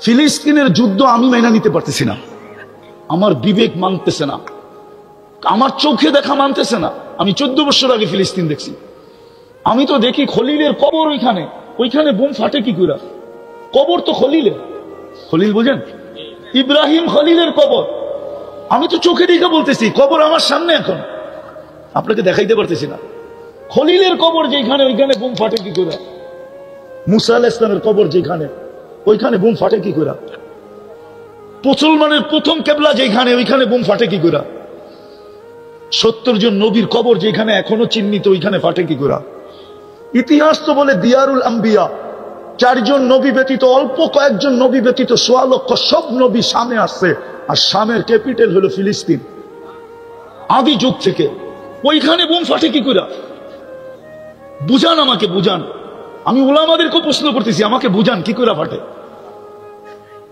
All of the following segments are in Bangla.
ফিলিস্তিনের যুদ্ধ আমি মেনে নিতে পারতেছি না, আমার বিবেক মানতেছে না, আমার চোখে দেখা মানতেছে না। আমি 14 বছর আগে ফিলিস্তিন দেখছি। আমি তো দেখি খলিলের কবর, ওইখানে বোম ফাটে কি করে? কবর তো খলিলের, খলিল বুঝেন, ইব্রাহিম খলিলের কবর। আমি তো চোখে দেখে বলতেছি, কবর আমার সামনে, এখন আপনাকে দেখাইতে পারতেছি না। খলিলের কবর যেখানে, ওইখানে বোম ফাটে কি করে? মুসা আলাইহিস সালামের কবর যেখানে, ওইখানে বোম ফাটে কি করে? মুসলমানের প্রথম কেবলা যেখানে, ওইখানে বোম ফাটে কি করে? 70 জন নবীর কবর যেখানে এখনো চিহ্নিত, ওইখানে ফাটে কি করে? ইতিহাস তো বলে দিয়ারুল আম্বিয়া, 4 জন নবী ব্যতীত, অল্প কয়েকজন নবী ব্যতীত 1.25 লক্ষ সব নবী শামে আসছে। আর শামের ক্যাপিটাল হলো ফিলিস্তিন আদি যুগ থেকে। ওইখানে বোম ফাটে কি করে? বুঝান, আমাকে বুঝান। আমি উলামাদেরকে প্রশ্ন করতেছি, আমাকে বুঝান কি করে ফাটে,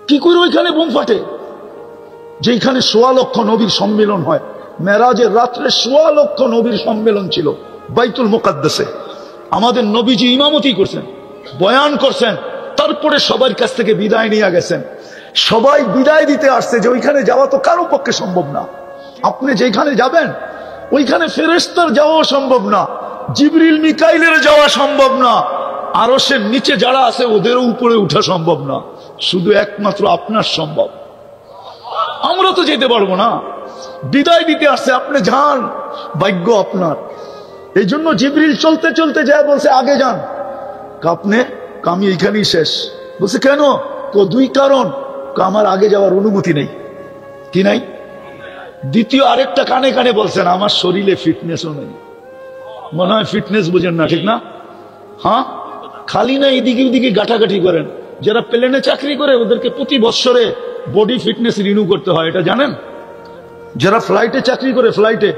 কি করে ওইখানে বোম ফাটে? যেখানে 1.25 লক্ষ নবীর সম্মেলন হয়, মেরাজের রাত্রে 1.25 লক্ষ নবীর সম্মেলন ছিল বাইতুল মুকাদ্দাসে। আমাদের নবীজি ইমামতি করছেন, বয়ান করছেন, তারপরে সবার কাছ থেকে বিদায় নিয়ে গেছেন। সবাই বিদায় দিতে আসছে যে ওইখানে যাওয়া তো কারো পক্ষে সম্ভব না। আপনি যেখানে যাবেন ওইখানে ফেরেশতার যাওয়া সম্ভব না, জিবরিল মিকাইলের যাওয়া সম্ভব না, আরশের নিচে যারা আছে ওদেরও উপরে উঠা সম্ভব না, শুধু একমাত্র আপনার সম্ভব। আমরা তো যেতে পারবো না, বিদায় দিতে আসছে, আপনি যান, ভাগ্য আপনার। এই জন্য জিবরিল চলতে চলতে যায়, বলছে আগে যান। আপনি, আমি এইখানেই শেষ। বলছে কেন? 2 কারণ। আমার আগে যাওয়ার অনুমতি নেই। কি নাই? দ্বিতীয় আরেকটা কানে কানে বলছেন, আমার শরীরে ফিটনেসও নেই। মনে হয় ফিটনেস বুঝেন না, ঠিক না? হ্যাঁ, খালি না এদিকে ওদিকে গাটাগাটি করেন। যারা প্লেনে চাকরি করে ওদেরকে প্রতি বছরে বডি ফিটনেস রিনিউ করতে হয়, এটা জানেন? যারা ফ্লাইটে চাকরি করে, ফ্লাইটে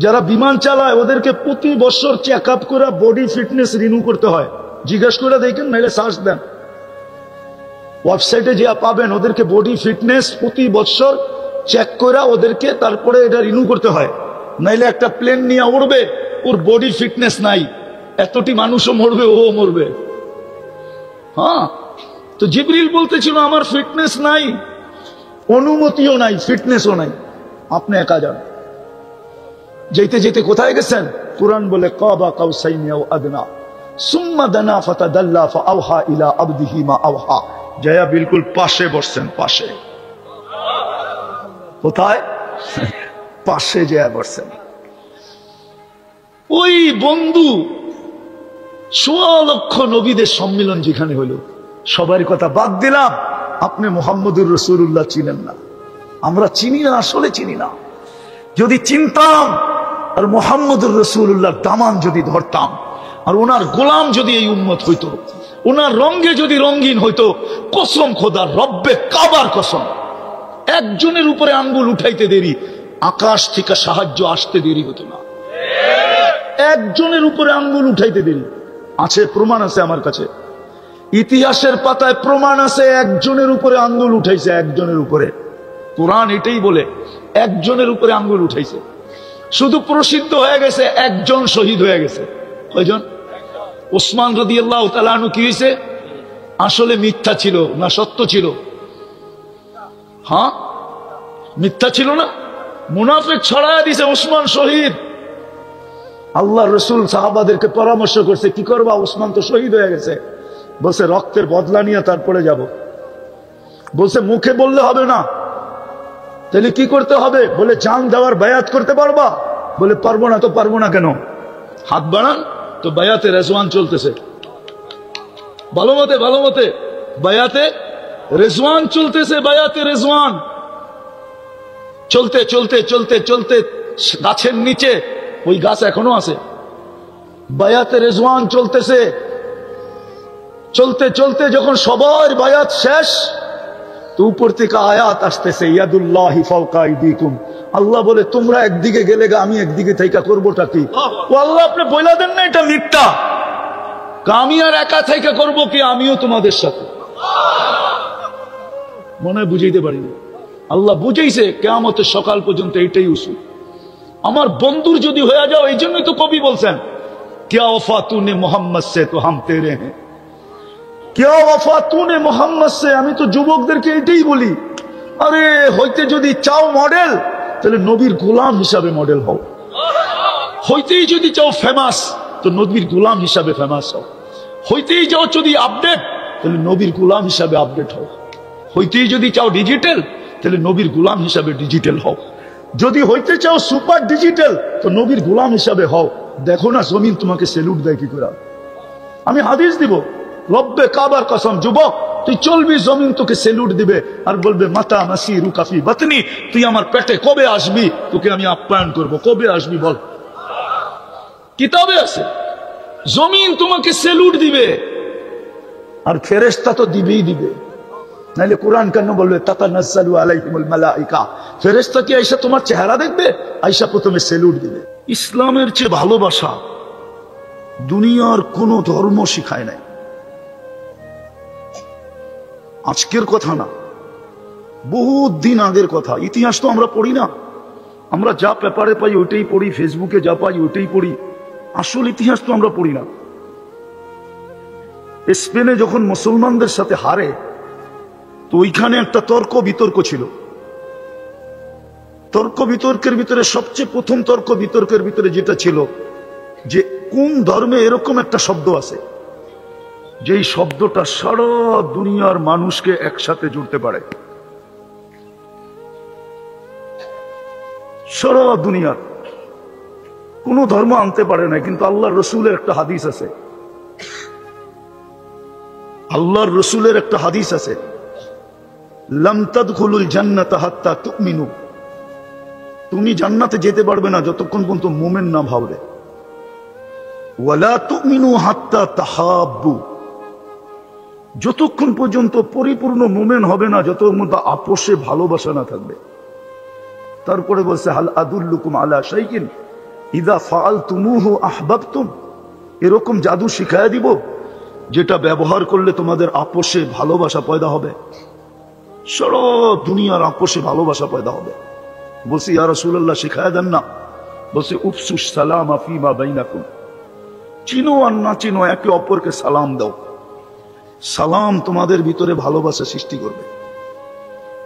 যারা বিমান চালায়, ওদেরকে প্রতি বছর চেক আপ করে বডি ফিটনেস রিনিউ করতে হয়। জিজ্ঞাসা করে দেখেন, নাইলে সার্চ দেন, ওয়েবসাইটে যা পাবেন। ওদেরকে বডি ফিটনেস প্রতি বছর চেক করে ওদেরকে তারপরে এটা রিনিউ করতে হয়। নাইলে একটা প্লেন নিয়ে উড়বে, ওর বডি ফিটনেস নাই, এতটি মানুষও মরবে, ও মরবে। হ্যাঁ, তো জিবরিল বলতেছিল আমার ফিটনেস নাই, অনুমতিও নাই, ফিটনেসও নাই, আপনি একা যান। যেতে যেতে কোথায় গেছেন? কুরআন বলে কাবা কাউসাইনি আও আদনা সুম্মা দানা ফাতাদাল্লা ফাআওহা ইলা আবদিহি মা আওহা। জয়া বিলকুল পাশে বসছেন, পাশে। কোথায়? পাশে জয়া বসছেন। ওই বন্ধু 1.25 লক্ষ নবীদের সম্মেলন যেখানে হলো, সবার কথা বাদ দিলাম, আপনি মুহাম্মদুর রাসূলুল্লাহ চিনেন না, আমরা চিনি না, আসলে চিনি না। যদি চিনতাম আর মুহাম্মদুর রাসূলুল্লাহর দামান যদি ধরতাম, আর ওনার গোলাম যদি এই উম্মত হইতো, ওনার রঙে যদি রঙিন হইতো, কসম খোদার, রব্বে কাবার কসম, একজনের উপরে আঙ্গুল উঠাইতে দেরি, আকাশ থেকে সাহায্য আসতে দেরি হতো না। একজনের উপরে আঙ্গুল উঠাইতে দেরি আছে, প্রমাণ আছে আমার কাছে, ইতিহাসের পাতায় প্রমাণ আছে, একজনের উপরে আঙ্গুল উঠাইছে, একজনের উপরে। কোরআন এটাই বলে, একজনের উপরে আঙ্গুল উঠাইছে। শুধু প্রসিদ্ধ হয়ে গেছে, একজন শহীদ হয়ে গেছে। কয়জন? ওসমান রাদিয়াল্লাহু তাআলা আনহু কি হয়েছে? আসলে মিথ্যা ছিল না সত্য ছিল? হ্যাঁ, মিথ্যা ছিল না, মুনাফিক ছড়ায় দিছে, ওসমান শহীদ। আল্লাহ রসুল সাহাবাদেরকে পরামর্শ করছে, কি করবা? ওসমান তো শহীদ হয়ে গেছে। বলছে রক্তের বদলা নিয়ে তারপরে যাব। বলছে মুখে বললে হবে না, তাহলে কি করতে হবে? বলে জান দেওয়ার বায়াত করতে পারবা? বলে পারবো না। তো পারবো না কেন? হাত বাড়ান। তো বায়াতে রেজওয়ান চলতেছে, ভালো মতে ভালো মতে বায়াতে রেজওয়ান চলতেছে, বায়াতে রেজওয়ান চলতে চলতে চলতে চলতে গাছের নিচে, ওই গাছ এখনো আছে, বায়াতে রেজওয়ান চলতেছে। চলতে চলতে যখন সবার বায়াত শেষ, তো উপর থেকে আয়াত আসতেছে, ইয়াদুল্লাহি ফাওকা আইদিকুম। আল্লাহ বলে তোমরা একদিকে গেলে গা, আমি একদিকে থেকে করবোটা কি? ও আল্লাহ, আপনি বইলা দেন না এটা মিথ্যা। আমি আর একা থেকে করবো কি? আমিও তোমাদের সাথে। মনে হয় বুঝাইতে পারিনি। আল্লাহ বুঝাইছে কিয়ামতের সকাল পর্যন্ত এইটাই উসুল। আমার বন্ধুর যদি হয়ে যাও, এই জন্যই তো কবি বলছেন, क्या वफा तूने मोहम्मद से तो हम तेरे हैं। क्या वफा तूने मोहम्मद से। আমি তো যুবকদেরকে এটাই বলি, আরে হইতে যদি চাও মডেল, তাহলে নবীর গোলাম হিসাবে মডেল হও। হইতেই যদি চাও ফেমাস, তো নবীর গোলাম হিসাবে ফেমাস হও। হইতেই যাও যদি আপডেট, তাহলে নবীর গোলাম হিসাবে আপডেট হও। হইতেই যদি চাও ডিজিটাল, তাহলে নবীর গোলাম হিসাবে ডিজিটাল হও। যদি হইতে চাও সুপার ডিজিটাল, তো নবীর গোলাম হিসাবে হও। দেখো না জমিন তোমাকে সেলুট দেয় কি করে। আমি হাদিস দিব, রব্বে কাবার কসম, যুবক তুই চলবি, জমিন তোকে সেলুট দিবে আর বলবে মাতা মাসিরু কাফি বাতনি, তুই আমার পেটে কবে আসবি, তোকে আমি আপ্যায়ন করব, কবে আসবি বল। কিতাবে আছে জমিন তোমাকে সেলুট দিবে, আর ফেরেশতা তো দিবেই দিবে। নাইলে কোরআন কেন বলবে তাতানাজ্জালু আলাইহিমুল মালাইকা, ফেরেশতা কি আয়েশা তোমার চেহারা দেখবে? আয়েশা প্রথমে সেলুট দিবে। ইসলামের চেয়ে ভালোবাসা দুনিয়ার কোন ধর্ম শিখায় নাই। আজকের কথা না, বহুত দিন আগের কথা। ইতিহাস তো আমরা পড়ি না, আমরা যা পেপারে পাই ওইটাই পড়ি, ফেসবুকে যা পাই ওইটাই পড়ি। আসল ইতিহাস তো আমরা পড়ি না। স্পেনে যখন মুসলমানদের সাথে হারে, তো ওইখানে একটা তর্ক বিতর্ক ছিল। তর্ক বিতর্কের ভিতরে সবচেয়ে প্রথম তর্ক বিতর্কের ভিতরে যেটা ছিল যে কোন ধর্মে এরকম একটা শব্দ আছে যেই শব্দটা সারা দুনিয়ার মানুষকে একসাথে জুড়তে পারে। সারা দুনিয়ার কোন ধর্ম আনতে পারে না, কিন্তু আল্লাহর রসুলের একটা হাদিস আছে। আল্লাহর রসুলের একটা হাদিস আছে, লাম তাদখুলুল জান্নাতা হাত্তা তুমিনু, তুমি জান্নাতে যেতে পারবে না যতক্ষণ পর্যন্ত মুমিন না ভাববে। ওয়ালা তুমিনু হাত্তা তাহাব্বু, যতক্ষণ পর্যন্ত পরিপূর্ণ মুমিন হবে না যতক্ষণ পর্যন্ত আপোষে ভালোবাসা না থাকবে। তারপরে বলছে হাল আদুল্লুকুম আলা শাইইন ইযা ফাআলতুমুহু আহবাবতুম, এরকম জাদু শিখায়া দিব যেটা ব্যবহার করলে তোমাদের আপোষে ভালোবাসা পয়দা হবে। সারা দুনিয়ার আপোষে ভালোবাসা পয়দা হবে। বলছি ইয়া রাসূলুল্লাহ শিখায়া দেন না। বলছে উফসুস সালামা ফীমা বাইনাকুম, চিনো আর না চিনো একে অপরকে সালাম দাও। সালাম তোমাদের ভিতরে ভালোবাসা সৃষ্টি করবে।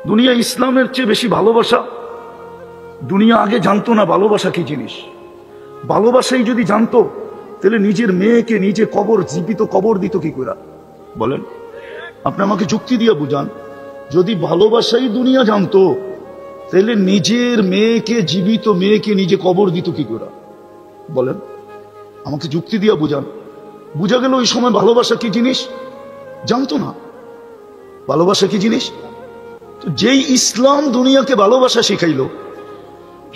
দুনিয়া ইসলামের চেয়ে বেশি ভালোবাসা, দুনিয়া আগে জানতো না ভালোবাসা কি জিনিস। ভালোবাসাই যদি জানতো তাহলে নিজের মেয়েকে নিজে কবর, জীবিত কবর দিত কি করে বলেন? আপনি আমাকে যুক্তি দিয়ে বুঝান। যদি ভালোবাসাই দুনিয়া জানতো তাহলে নিজের মেয়েকে, জীবিত মেয়েকে নিজে কবর দিত কি করে বলেন? আমাকে যুক্তি দিয়ে বুঝান। বুঝা গেল ওই সময় ভালোবাসা কি জিনিস জানতো না। ভালোবাসা কি জিনিস? তো যেই ইসলাম দুনিয়াকে ভালোবাসা শিখাইল,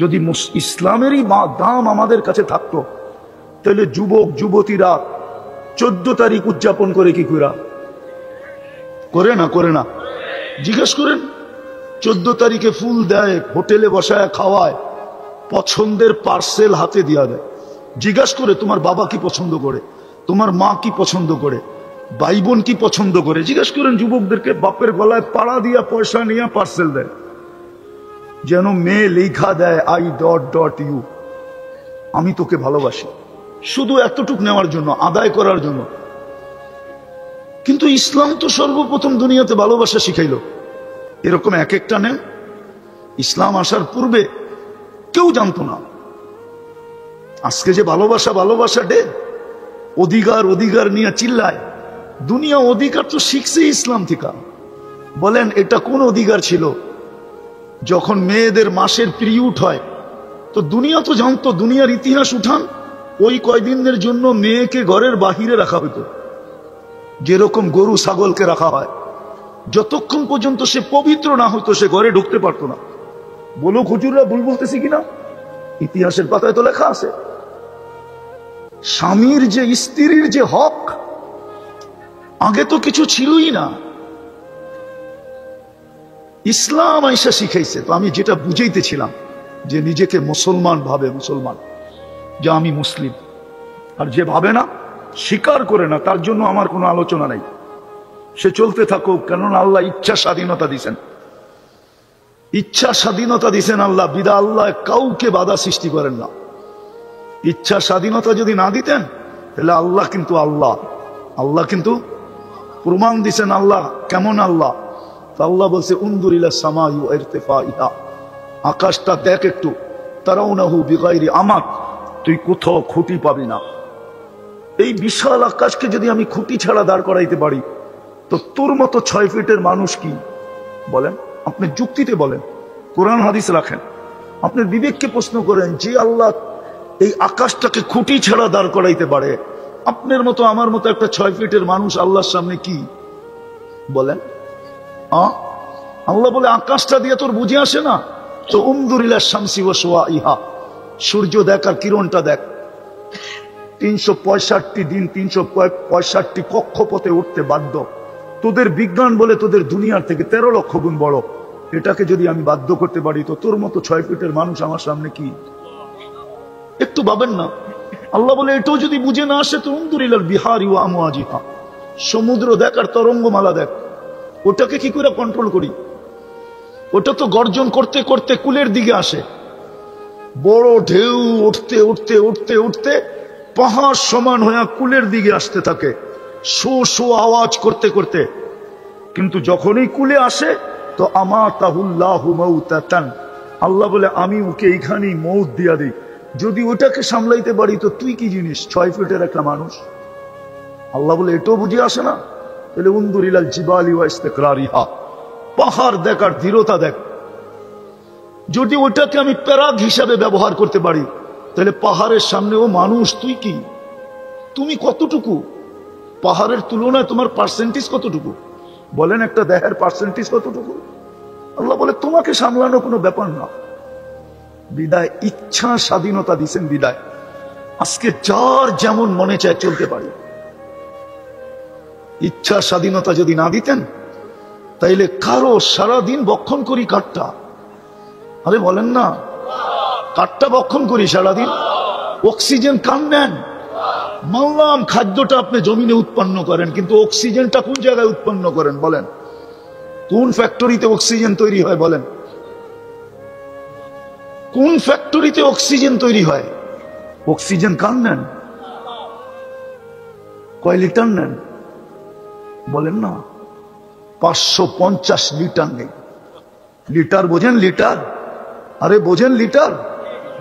যদি ইসলামেরই দাম আমাদের কাছে থাকতো তাহলে যুবক যুবতীরা 14 তারিখ উদযাপন করে কি করে না? করে না? জিজ্ঞেস করেন। 14 তারিখে ফুল দেয়, হোটেলে বসায় খাওয়ায়, পছন্দের পার্সেল হাতে দিয়া দেয়। জিজ্ঞাসা করে তোমার বাবা কি পছন্দ করে, তোমার মা কি পছন্দ করে, ভাই বোন কি পছন্দ করে। জিজ্ঞাসা করেন যুবকদেরকে। বাপের গলায় পাড়া দিয়া পয়সা নিয়ে পার্সেল দেয়, যেন মেয়ে লেখা দেয় আই ডট ডট ইউ, আমি তোকে ভালোবাসি, শুধু এতটুক নেওয়ার জন্য, আদায় করার জন্য। কিন্তু ইসলাম তো সর্বপ্রথম দুনিয়াতে ভালোবাসা শিখাইল। এরকম এক একটা নেন ইসলাম আসার পূর্বে কেউ জানতো না। আজকে যে ভালোবাসা, ভালোবাসা ডে, অধিকার অধিকার নিয়ে চিল্লায়। দুনিয়া অধিকার তো শিখছে ইসলাম থেকে। বলেন এটা কোন অধিকার ছিল? যখন মেয়েদের মাসের পিরিয়ড হয়, তো দুনিয়া তো জানতো, দুনিয়ার ইতিহাস উঠান, ওই কয়দিনের জন্য মেয়েকে ঘরের বাহিরে রাখা হতো, যেরকম গরু ছাগলকে রাখা হয়। যতক্ষণ পর্যন্ত সে পবিত্র না হতো সে ঘরে ঢুকতে পারতো না। বলো হুজুররা ভুল বলতেছি কিনা? ইতিহাসের পাতায় তো লেখা আছে। স্বামীর যে স্ত্রীর যে হক, আগে তো কিছু ছিলই না, ইসলাম আইসা শিখাইছে। তো আমি যেটা বুঝাইতেছিলাম যে নিজেকে মুসলমান ভাবে, মুসলমান যে আমি মুসলিম, আর যে ভাবে না, স্বীকার করে না, তার জন্য আমার কোনো আলোচনা নাই। সে চলতে থাকুক, কেননা আল্লাহ ইচ্ছা স্বাধীনতা দিছেন। ইচ্ছা স্বাধীনতা দিছেন আল্লাহ, বিদা আল্লাহ কাউকে বাধা সৃষ্টি করেন না। ইচ্ছা স্বাধীনতা যদি না দিতেন তাহলে আল্লাহ কিন্তু আল্লাহ, আল্লাহ কিন্তু প্রমাণ দিছেন আল্লাহ কেমন আল্লাহ। আল্লাহ বলছে উনদুর ইলা সামাই ওয়া ইরতিফাইহা, আকাশটা দেখ একটু, তারাউনাহু বিগাইরি আমাদ, তুই কোথাও খুঁটি পাবি না। এই বিশাল আকাশকে যদি আমি খুঁটি ছাড়া দাঁড় করাইতে পারি, তো তোর মতো 6 ফিটের মানুষ কি বলেন? আপনি যুক্তিতে বলেন, কোরআন হাদিস রাখেন, আপনার বিবেককে প্রশ্ন করেন, যে আল্লাহ এই আকাশটাকে খুঁটি ছাড়া দাঁড় করাইতে পারে, আপনার মতো আমার মতো একটা 6 ফিটের মানুষ আল্লাহর সামনে কি বলেন? আল্লাহ বলে আকাশটা দিয়ে তোর বুঝে আসে না? তো উনদুর ইলা শামসি ওয়া শুআইহা, সূর্য দেখ আর কিরণটা দেখ। 365 দিন 365 কক্ষপথে উঠতে বাধ্য। তোদের বিজ্ঞান বলে তোদের দুনিয়ার থেকে 13 লক্ষ গুণ বড়। এটাকে যদি আমি বাধ্য করতে পারি, তো তোর মতো 6 ফিটের মানুষ আমার সামনে কি? একটু ভাবেন না। আল্লাহ বলে এটাও যদি বুঝে না আসে, তো উনদুর ইলাল বিহারি ওয়া আমওয়াজিহা, সমুদ্র দেখ আর তরঙ্গমালা দেখ। ওটাকে কি করে কন্ট্রোল করি? ওটা তো গর্জন করতে করতে কুলের দিকে আসে, বড় ঢেউ উঠতে উঠতে উঠতে উঠতে পাহাড় সমান হয়ে কুলের দিকে আসতে থাকে, শো শো আওয়াজ করতে করতে। কিন্তু যখনই কুলে আসে, তো আমাতাহুল্লাহু মাউতাতান, আল্লাহ বলে আমি ওকে এইখানেই মৌত দিয়া দিই। যদি ওটাকে সামলাইতে পারি, তো তুই কি জিনিস, 6 ফিটের একটা মানুষ। আল্লাহ বলে এটাও বুঝে আসে না? তাহলে উনদুর ইলাল জিবালি ওয়া ইস্তিকরারিহা, পাহাড় দেখ আর দৃঢ়তা দেখ। যদি ওটাকে আমি প্যারাগ হিসাবে ব্যবহার করতে পারি, তাহলে পাহাড়ের সামনেও মানুষ, তুই কি, তুমি কতটুকু? পাহাড়ের তুলনায় তোমার পার্সেন্টেজ কতটুকু বলেন? একটা দেহের পার্সেন্টেজ কতটুকু? আল্লাহ বলে তোমাকে সামলানো কোনো ব্যাপার না। বিদায় ইচ্ছা স্বাধীনতা দিছেন, বিদায় আজকে যার যেমন মনে চায় চলতে পারি। ইচ্ছা স্বাধীনতা যদি না দিতেন, তাইলে কারো সারাদিন বক্ষণ করি কাঠটা। আরে বলেন না, কাঠটা বক্ষণ করি সারাদিন, অক্সিজেন কান নেন। মানলাম খাদ্যটা আপনি জমিনে উৎপন্ন করেন, কিন্তু অক্সিজেনটা কোন জায়গায় উৎপন্ন করেন বলেন? কোন ফ্যাক্টরিতে অক্সিজেন তৈরি হয় বলেন? কোন ফ্যাক্টরিতে অক্সিজেন তৈরি হয়? অক্সিজেন কান নেন? কয় লিটার নেন বলেন না? 550 লিটার নেই। লিটার বোঝেন? লিটার, আরে বোঝেন লিটার?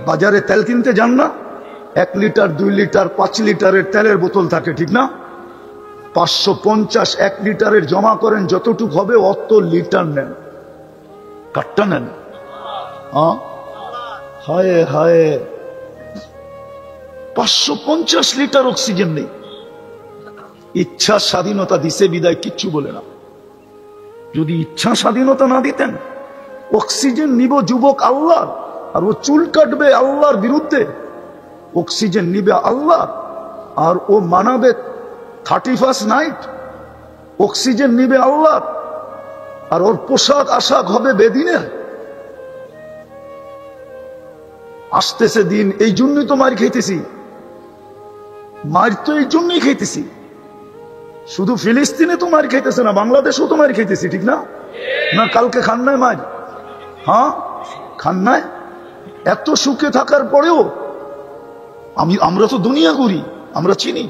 বাজারে তেল কিনতে যান না, 1 লিটার 2 লিটার 5 লিটারের তেলের বোতল থাকে, ঠিক না? 550 1 লিটারের জমা করেন, যতটুক হবে অত লিটার নেন, কাটটা নেন। হায় হায়, 550 লিটার অক্সিজেন নেই। ইচ্ছা স্বাধীনতা দিছে বিদায় কিচ্ছু বলে না। যদি ইচ্ছা স্বাধীনতা না দিতেন, অক্সিজেন নিব যুবক আল্লাহ, আর ও চুল কাটবে আল্লাহর বিরুদ্ধে। অক্সিজেন নিবে আল্লাহ, আর ও মানাবে 31st নাইট। অক্সিজেন নিবে আল্লাহ, আর ওর পোশাক আশাক হবে বেদিনের। আসতেছে দিন, এই জন্যই তো মার খাইতেছি। মার তো এই জন্যই খাইতেছি। শুধু ফিলিস্তিনে তো মার খাইতেছে না, বাংলাদেশেও তো মার খাইতেছি, ঠিক না? না কালকে খান নাই মার? হ্যাঁ খান নাই? এত সুখে থাকার পরেও আমরা তো দুনিয়া ঘুরি, আমরা চিনি।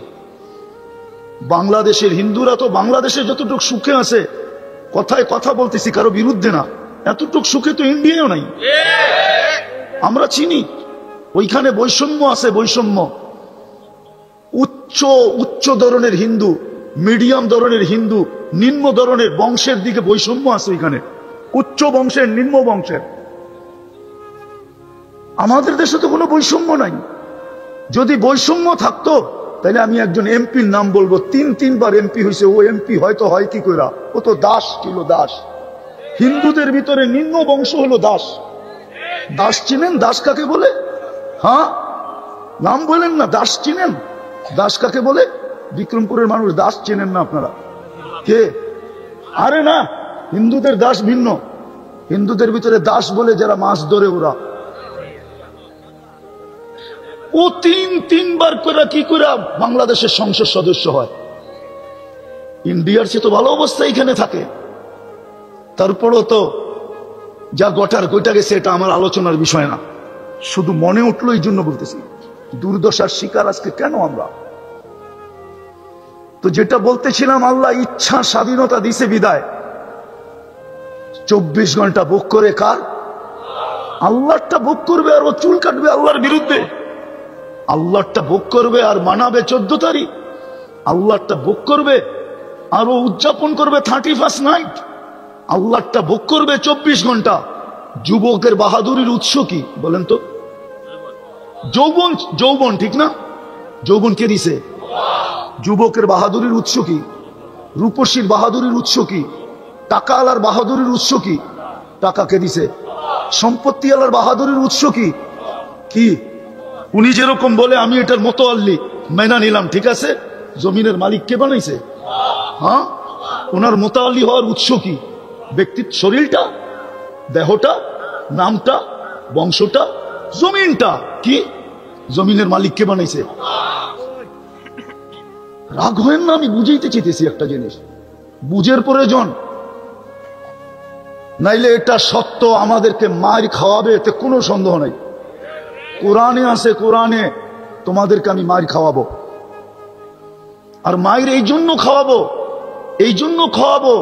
বাংলাদেশের হিন্দুরা তো বাংলাদেশে যতটুকু সুখে আছে, কথায় কথা বলতেছি কারো বিরুদ্ধে না, এতটুকু সুখে তো ইন্ডিয়াও নাই। আমরা চিনি ওইখানে বৈষম্য আছে, বৈষম্য। উচ্চ ধরনের হিন্দু, মিডিয়াম ধরনের হিন্দু, নিম্ন ধরনের বংশের দিকে বৈষম্য আছে ওইখানে, উচ্চ বংশের নিম্ন বংশের। আমাদের দেশে তো কোনো বৈষম্য নাই। যদি বৈষম্য থাকতো, তাহলে আমি একজন এমপির নাম বলবো, 3বার এমপি হয়েছে। ও এমপি হয়তো হয় কি করে? ও তো দাস ছিল, দাস। হিন্দুদের ভিতরে নিম্ন বংশ হলো দাস। দাস চিনেন? দাস কাকে বলে? হ্যাঁ নাম বলেন না, দাস চিনেন? দাস কাকে বলে? বিক্রমপুরের মানুষ দাস চেনেন না আপনারা? কে? আরে না, হিন্দুদের দাস ভিন্ন। হিন্দুদের ভিতরে দাস বলে যারা মাছ ধরে, ওরা। ও 3বার করে কি করে বাংলাদেশের সংসদ সদস্য হয়? ইন্ডিয়ার চেয়ে তো ভালো অবস্থা এখানে থাকে। তারপরও তো যা গটার গোটা গেছে, এটা আমার আলোচনার বিষয় না, শুধু মনে উঠলো এই জন্য বলতেছি। দুর্দশার শিকার আজকে কেন আমরা? তো যেটা বলতেছিলাম, আল্লাহ ইচ্ছা স্বাধীনতা দিছে বিদায় 24 ঘন্টা ভোগ করে কার? আল্লাহটা ভোগ করবে আর ও চুল কাটবে আল্লাহর বিরুদ্ধে। আল্লাহটা ভোগ করবে আর মানাবে 14 তারিখ। আল্লাহটা ভোগ করবে আর ও উদযাপন করবে 31st নাইট। আল্লাহটা ভোগ করবে 24 ঘন্টা। যুবকের বাহাদুরির উৎস কি বলেন তো? যৌবন। যৌবন ঠিক না? যৌবন কে দিছে? যুবকের বাহাদুরির উৎস কি? রূপসীর বাহাদুরির উৎস কি? টাকা আলার বাহাদুরির উৎস কি? টাকা কে দিছে? সম্পত্তি আলার বাহাদুরির উৎস কি? কি? উনি যেরকম বলে আমি এটার মতো আল্লি মেনা নিলাম, ঠিক আছে, জমিনের মালিক কে বানাইছে? হ্যাঁ, ওনার মোতাল্লি হওয়ার উৎস কি? ব্যক্তির শরীরটা, দেহটা, নামটা, বংশটা, জমিনটা। কি? জমিনের মালিক কে বানাইছে? রাগ হয়েন না, আমি বুঝাইতে চাইতেছি একটা জিনিস, বুঝের প্রয়োজন। নাইলে এটা সত্য, আমাদেরকে মার খাওয়াবে, এতে কোনো সন্দেহ নাই। কোরআনে আছে, কোরআনে তোমাদেরকে আমি মার খাওয়াবো। আর মায়ের এই জন্য খাওয়াবো, এই জন্য খাওয়াবো,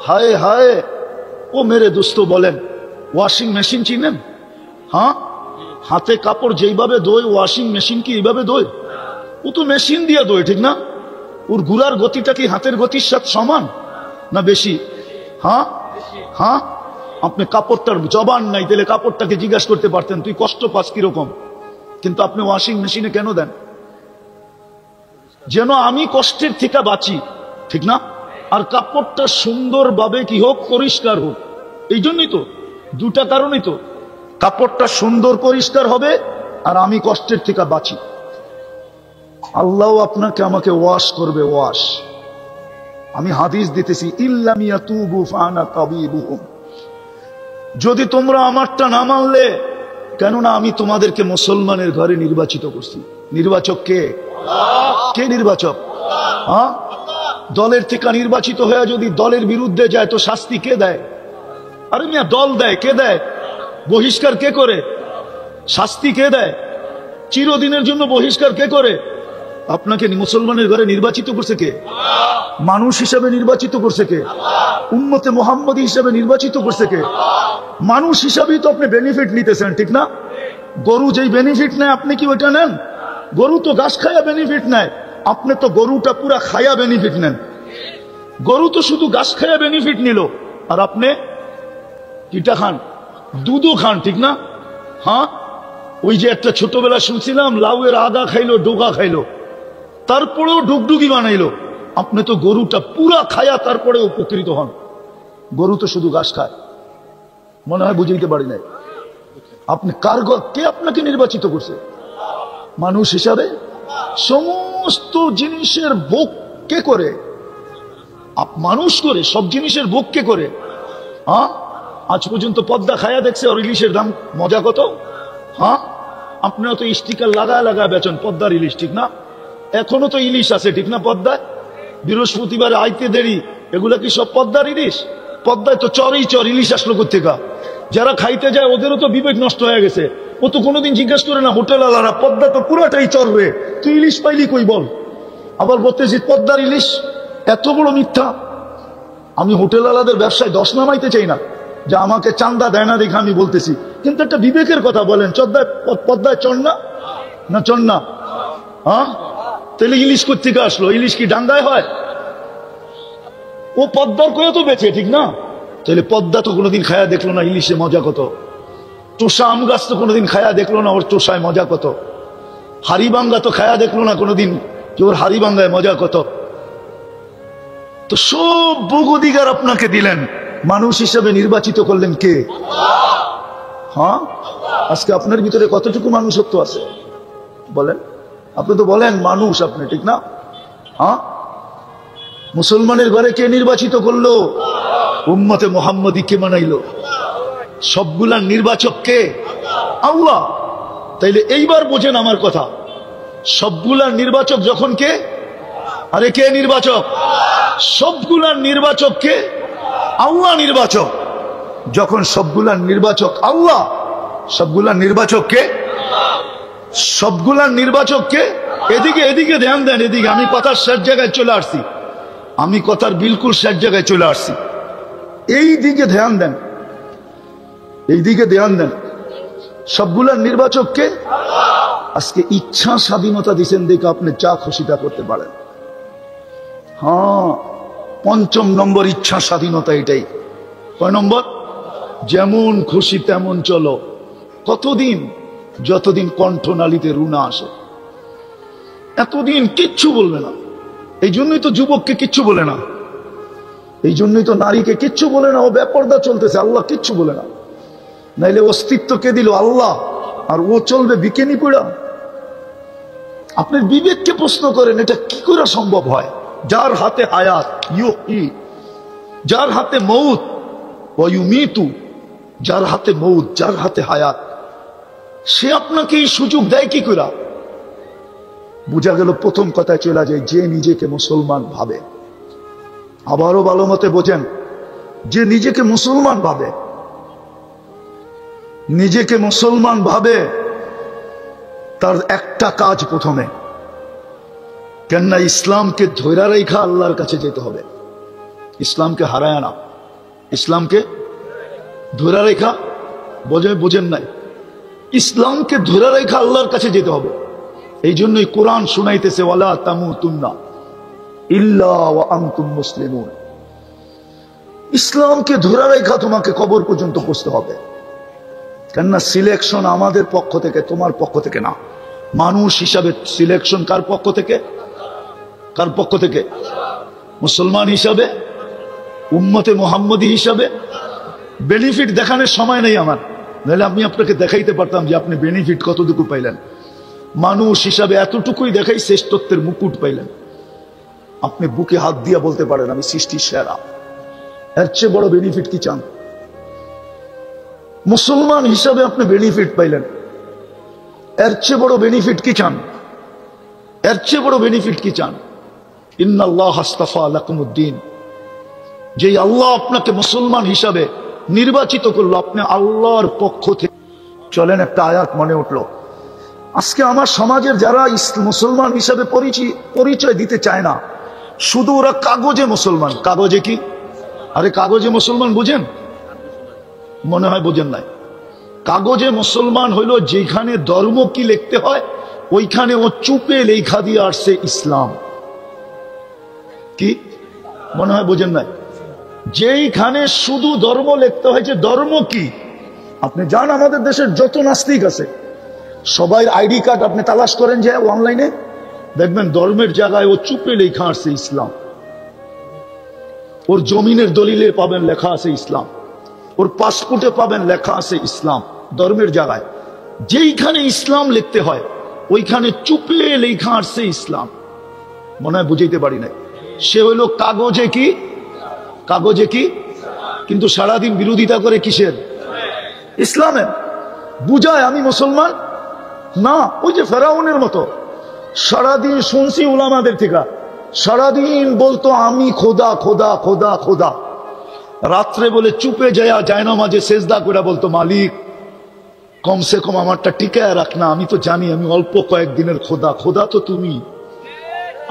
হায় হায়। ও মেরে দোস্ত বলেন, ওয়াশিং মেশিন চিনেন? হ্যাঁ, হাতে কাপড় যেইভাবে ধোয়, ওয়াশিং মেশিন কি এইভাবে ধোয়? ও তো মেশিন দিয়ে ধোয়, ঠিক না? ওর ঘুরার গতিটা কি হাতের গতির সাথে সমান না বেশি? হ্যাঁ হ্যাঁ। আপনি কাপড়টার জবান নাই, তাহলে কাপড়টাকে জিজ্ঞাসা করতে পারতেন তুই কষ্ট পাস কিরকম। কিন্তু আপনি ওয়াশিং মেশিনে কেন দেন? যেন আমি কষ্টের থেকে বাঁচি, ঠিক না? আর কাপড়টা সুন্দরভাবে কি হোক, পরিষ্কার হোক। এই জন্যই তো, দুটা কারণই তো, কাপড়টা সুন্দর পরিষ্কার হবে আর আমি কষ্টের থেকে বাঁচি। আল্লাহ আপনাকে আমাকে ওয়াশ করবে, ওয়াশ। আমি হাদিস দিতেছি, ইল্লাম ইয়াতুবু ফানা তাবিবুহুম। যদি তোমরা আমারটা না মানলে, কেননা আমি তোমাদেরকে মুসলমানের ঘরে নির্বাচিত করছি। নির্বাচক কে? কে নির্বাচক? হ্যাঁ, দলের থেকে নির্বাচিত হয়ে যদি দলের বিরুদ্ধে যায় তো শাস্তি কে দেয়? আরে মিয়া, দল দেয়। কে দেয়? বহিষ্কার কে করে? শাস্তি কে দেয়? চিরদিনের জন্য বহিষ্কার কে করে? আপনাকে মুসলমানের ঘরে নির্বাচিত করছে কে? মানুষ হিসাবে নির্বাচিত করছে কে? উম্মতে মুহাম্মদী হিসাবে নির্বাচিত করছে কে? মানুষ হিসাবেই তো আপনি বেনিফিট নিতেছেন, ঠিক না? গরু যেই বেনিফিট নেয় আপনি কি ওইটা নেন? গরু তো ঘাস খায়া বেনিফিট নেয়, আপনি তো গরুটা পুরা খায়া বেনিফিট নেন। গরু তো শুধু ঘাস খায়া বেনিফিট নিল, আর আপনি কিটা খান? দুধও খান, ঠিক না? হ্যাঁ, ওই যে একটা ছোটবেলা শুনছিলাম, লাউয়ের আদা খাইলো, ডোকা খাইলো, তারপরেও ডুগডুগি বানাইলো। আপনি তো গরুটা পুরা খায়া তারপরে উপকৃত হন। গরু তো শুধু ঘাস খায়। মনে হয় বুঝাইতে পারি নাই। আপনি কার, কে আপনাকে নির্বাচিত করছে? মানুষ হিসাবে। সমস্ত জিনিসের ভোগ কে করে? মানুষ করে। সব জিনিসের ভোগ কে করে? হ্যাঁ, আজ পর্যন্ত পদ্মা খায়া দেখছে আর ইলিশের দাম মজা কত? হ্যাঁ, আপনিও তো স্টিকার লাগায় লাগায় বেচেন পদ্মার ইলিশ, ঠিক না? এখনো তো ইলিশ আছে, ঠিক না? পদ্মায় বৃহস্পতিবার আইতে দেরি, এগুলা কি সব পদ্মার ইলিশ? পদ্মায় তো চরই চর, ইলিশ আসলো কোথেকে? যারা খাইতে যায় ওদেরও তো বিবেক নষ্ট হয়ে গেছে। ও তো কোনোদিন জিজ্ঞেস করে না হোটেল আলারা, পদ্মা তো পুরাটাই চরবে, তুই ইলিশ পাইলি কই বল? আবার বলতেছি পদ্মার ইলিশ। এত বড় মিথ্যা। আমি হোটেল আলাদের ব্যবসায় দশ নামাইতে চাই না, যে আমাকে চান্দা দেয় না দেখে আমি বলতেছি, কিন্তু একটা বিবেকের কথা বলেন, পদ্মায় চর না? না চর না? হ্যাঁ, তাহলে ইলিশ কোথেকে আসলো? ইলিশ কি ডাঙ্গায় হয়? ও পদ্মার কয়ে তো বেঁচে, ঠিক না? তাহলে পদ্মা তো কোনোদিন খায়া দেখলো না ইলিশে মজা কত। চোষা আম গাছ তো কোনোদিন খায়া দেখলো না ওর চোষায় মজা কত। হাড়িবাঙ্গা তো খায়া দেখলো না কোনোদিন যে ওর হাড়িবাঙ্গায় মজা কত। তো সব ভোগ অধিকার আপনাকে দিলেন, মানুষ হিসেবে নির্বাচিত করলেন কে? হ্যাঁ, আজকে আপনার ভিতরে কতটুকু মানুষত্ব আছে বলেন? আপনি তো বলেন মানুষ আপনি, ঠিক না? হ্যাঁ, মুসলমানের ঘরে কে নির্বাচিত করলো? উম্মতে মুহাম্মদী কে বানাইলো? সবগুলার নির্বাচক কে? আল্লাহ। তাইলে এইবার বোঝেন আমার কথা, সবগুলার নির্বাচক যখন কে? আরে কে নির্বাচক? সবগুলার নির্বাচক কে? আল্লাহ নির্বাচক। যখন সবগুলার নির্বাচক আল্লাহ, সবগুলার নির্বাচক কে? সবগুলার নির্বাচক কে? এদিকে এদিকে ধ্যান দেন, এদিকে। আমি কথার শেষ জায়গায় চলে আসছি, আমি কথার বিলকুল শেষ জায়গায় চলে আসছি। এই দিকে ধ্যান দেন, এই দিকে ধ্যান দেন। সবগুলার নির্বাচককে আজকে ইচ্ছা স্বাধীনতা দিচ্ছেন, দেখে আপনি যা খুশিটা করতে পারেন। হ্যাঁ, ৫ম নম্বর ইচ্ছা স্বাধীনতা এটাই। কয় নম্বর? যেমন খুশি তেমন চলো। কতদিন? যতদিন কণ্ঠনালীতে রুনা আসে, এতদিন কিচ্ছু বলবে না। এই জন্যই তো যুবককে কিচ্ছু বলে না, এই জন্যই তো নারীকে কিচ্ছু বলে না। ও বেপরদা চলতেছে, আল্লাহ কিচ্ছু বলে না। নাইলে অস্তিত্ব কে দিল? আল্লাহ। আর ও চলবে বিকেনি পড়া? আপনার বিবেককে প্রশ্ন করেন, এটা কি করে সম্ভব হয়? যার হাতে হায়াত ইউহি, যার হাতে মউত ওয়া ইউমিতু, যার হাতে মউত, যার হাতে হায়াত, সে আপনাকে এই সুযোগ দেয় কি করে? বোঝা গেল প্রথম কথায় চলে যায়, যে নিজেকে মুসলমান ভাবে। আবারও ভালো মতে বোঝেন, যে নিজেকে মুসলমান ভাবে, নিজেকে মুসলমান ভাবে, তার একটা কাজ প্রথমে, কেননা ইসলামকে ধৈরা রেখা আল্লাহর কাছে যেতে হবে। ইসলামকে হারায় না, ইসলামকে ধৈরা রেখা। বোঝেন নাই? ইসলামকে ধৈরা রেখা আল্লাহর কাছে যেতে হবে। এই জন্যই কোরআন শুনাইতেছে, ওয়ালা তামুতুন্না ইল্লা ওয়া আনতুম মুসলিমুন। ইসলামকে ধৈরা রেখা তোমাকে কবর পর্যন্ত পৌঁছতে হবে। কেননা সিলেকশন আমাদের পক্ষ থেকে, তোমার পক্ষ থেকে না। মানুষ হিসাবে সিলেকশন কার পক্ষ থেকে? কার পক্ষ থেকে? মুসলমান হিসাবে, উম্মতে মুহাম্মদী হিসাবে। বেনিফিট দেখানোর সময় নেই আমার, নাহলে আমি আপনাকে দেখাইতে পারতাম যে আপনি বেনিফিট কতটুকু পাইলেন। মানুষ হিসাবে এতটুকুই দেখাই, শ্রেষ্ঠত্বের মুকুট পাইলেন। আপনি বুকে হাত দিয়ে বলতে পারেন আমি সৃষ্টির সেরা। এর চেয়ে বড় বেনিফিট কি চান? মুসলমান হিসাবে আপনি বেনিফিট পাইলেন, এর চেয়ে বড় বেনিফিট কি চান? এর চেয়ে বড় বেনিফিট কি চান? ইন্নাল্লাহ আস্তাফা লাকুমুদ্দিন, যে আল্লাহ আপনাকে মুসলমান হিসাবে নির্বাচিত করলো, আপনি আল্লাহর পক্ষ থেকে চলেন। একটা আয়াত মনে উঠলো, আজকে আমার সমাজের যারা মুসলমান হিসাবে পরিচয় দিতে চায় না, শুধু ওরা কাগজে মুসলমান। কাগজে কি? আরে কাগজে মুসলমান বুঝেন? মনে হয় বোঝেন নাই। কাগজে মুসলমান হইল যেখানে ধর্ম কি লিখতে হয়, ওইখানে ও চুপে লেখা দিয়ে আসছে ইসলাম। কি? মনে হয় বোঝেন নাই। যেইখানে শুধু ধর্ম লিখতে হয়, যে ধর্ম কি। আপনি যান আমাদের দেশের যত নাস্তিক আছে, সবাই আইডি কার্ড আপনি তালাশ করেন যে অনলাইনে, দেখবেন ধর্মের জায়গায় ও চুপে লেখা আসছে ইসলাম। ওর জমিনের দলিলে পাবেন লেখা আছে ইসলাম, ওর পাসপোর্টে পাবেন লেখা আছে ইসলাম। ধর্মের জায়গায় যেইখানে ইসলাম লিখতে হয়, ওইখানে চুপে লেখা আসছে ইসলাম। মনে হয় বুঝাইতে পারি নাই। সে হইল কাগজে কি? কাগজে কি? কিন্তু সারাদিন বিরোধিতা করে কিসের? ইসলামের। বুঝায় আমি মুসলমান না। ওই যে ফেরাউনের মতো সারাদিন শুনছি উলামাদের থেকে, সারাদিন বলতো আমি খোদা খোদা খোদা খোদা। রাত্রে বলে চুপে যায় না, মাঝে সেজদা করে বলতো মালিক কমসে কম আমারটা টিকায় রাখ না, আমি তো জানি আমি অল্প কয়েকদিনের খোদা। খোদা তো তুমি,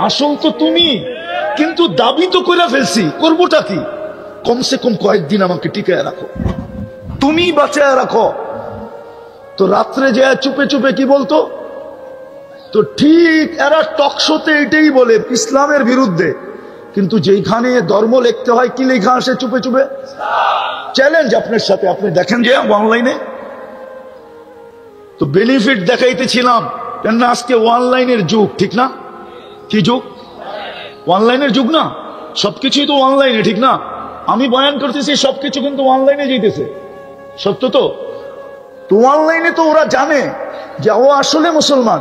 আসল তো তুমি, কিন্তু দাবি তো করে ফেলছি, করবোটা কি? কমসে কম কয়েকদিন আমাকে টিকায় রাখো, তুমি বাঁচায় রাখো। তো রাত্রে যায় চুপে চুপে কি বলতো? তো ঠিক এরা টকশোতে এটাই বলে ইসলামের বিরুদ্ধে, কিন্তু যেখানে ধর্ম লিখতে হয় কি লেখা আসে চুপে চুপে? চ্যালেঞ্জ আপনার সাথে, আপনি দেখেন যে অনলাইনে। তো বেনিফিট দেখাইতেছিলাম, কেননা আজকে অনলাইনের যুগ, ঠিক না? কি যুগ? অনলাইনের যুগ না? সবকিছুই তো অনলাইনে, ঠিক না? আমি বয়ান করতেছি সবকিছু কিন্তু অনলাইনে যেতেছে, সত্য তো? তো অনলাইনে তো ওরা জানে যে ও আসলে মুসলমান।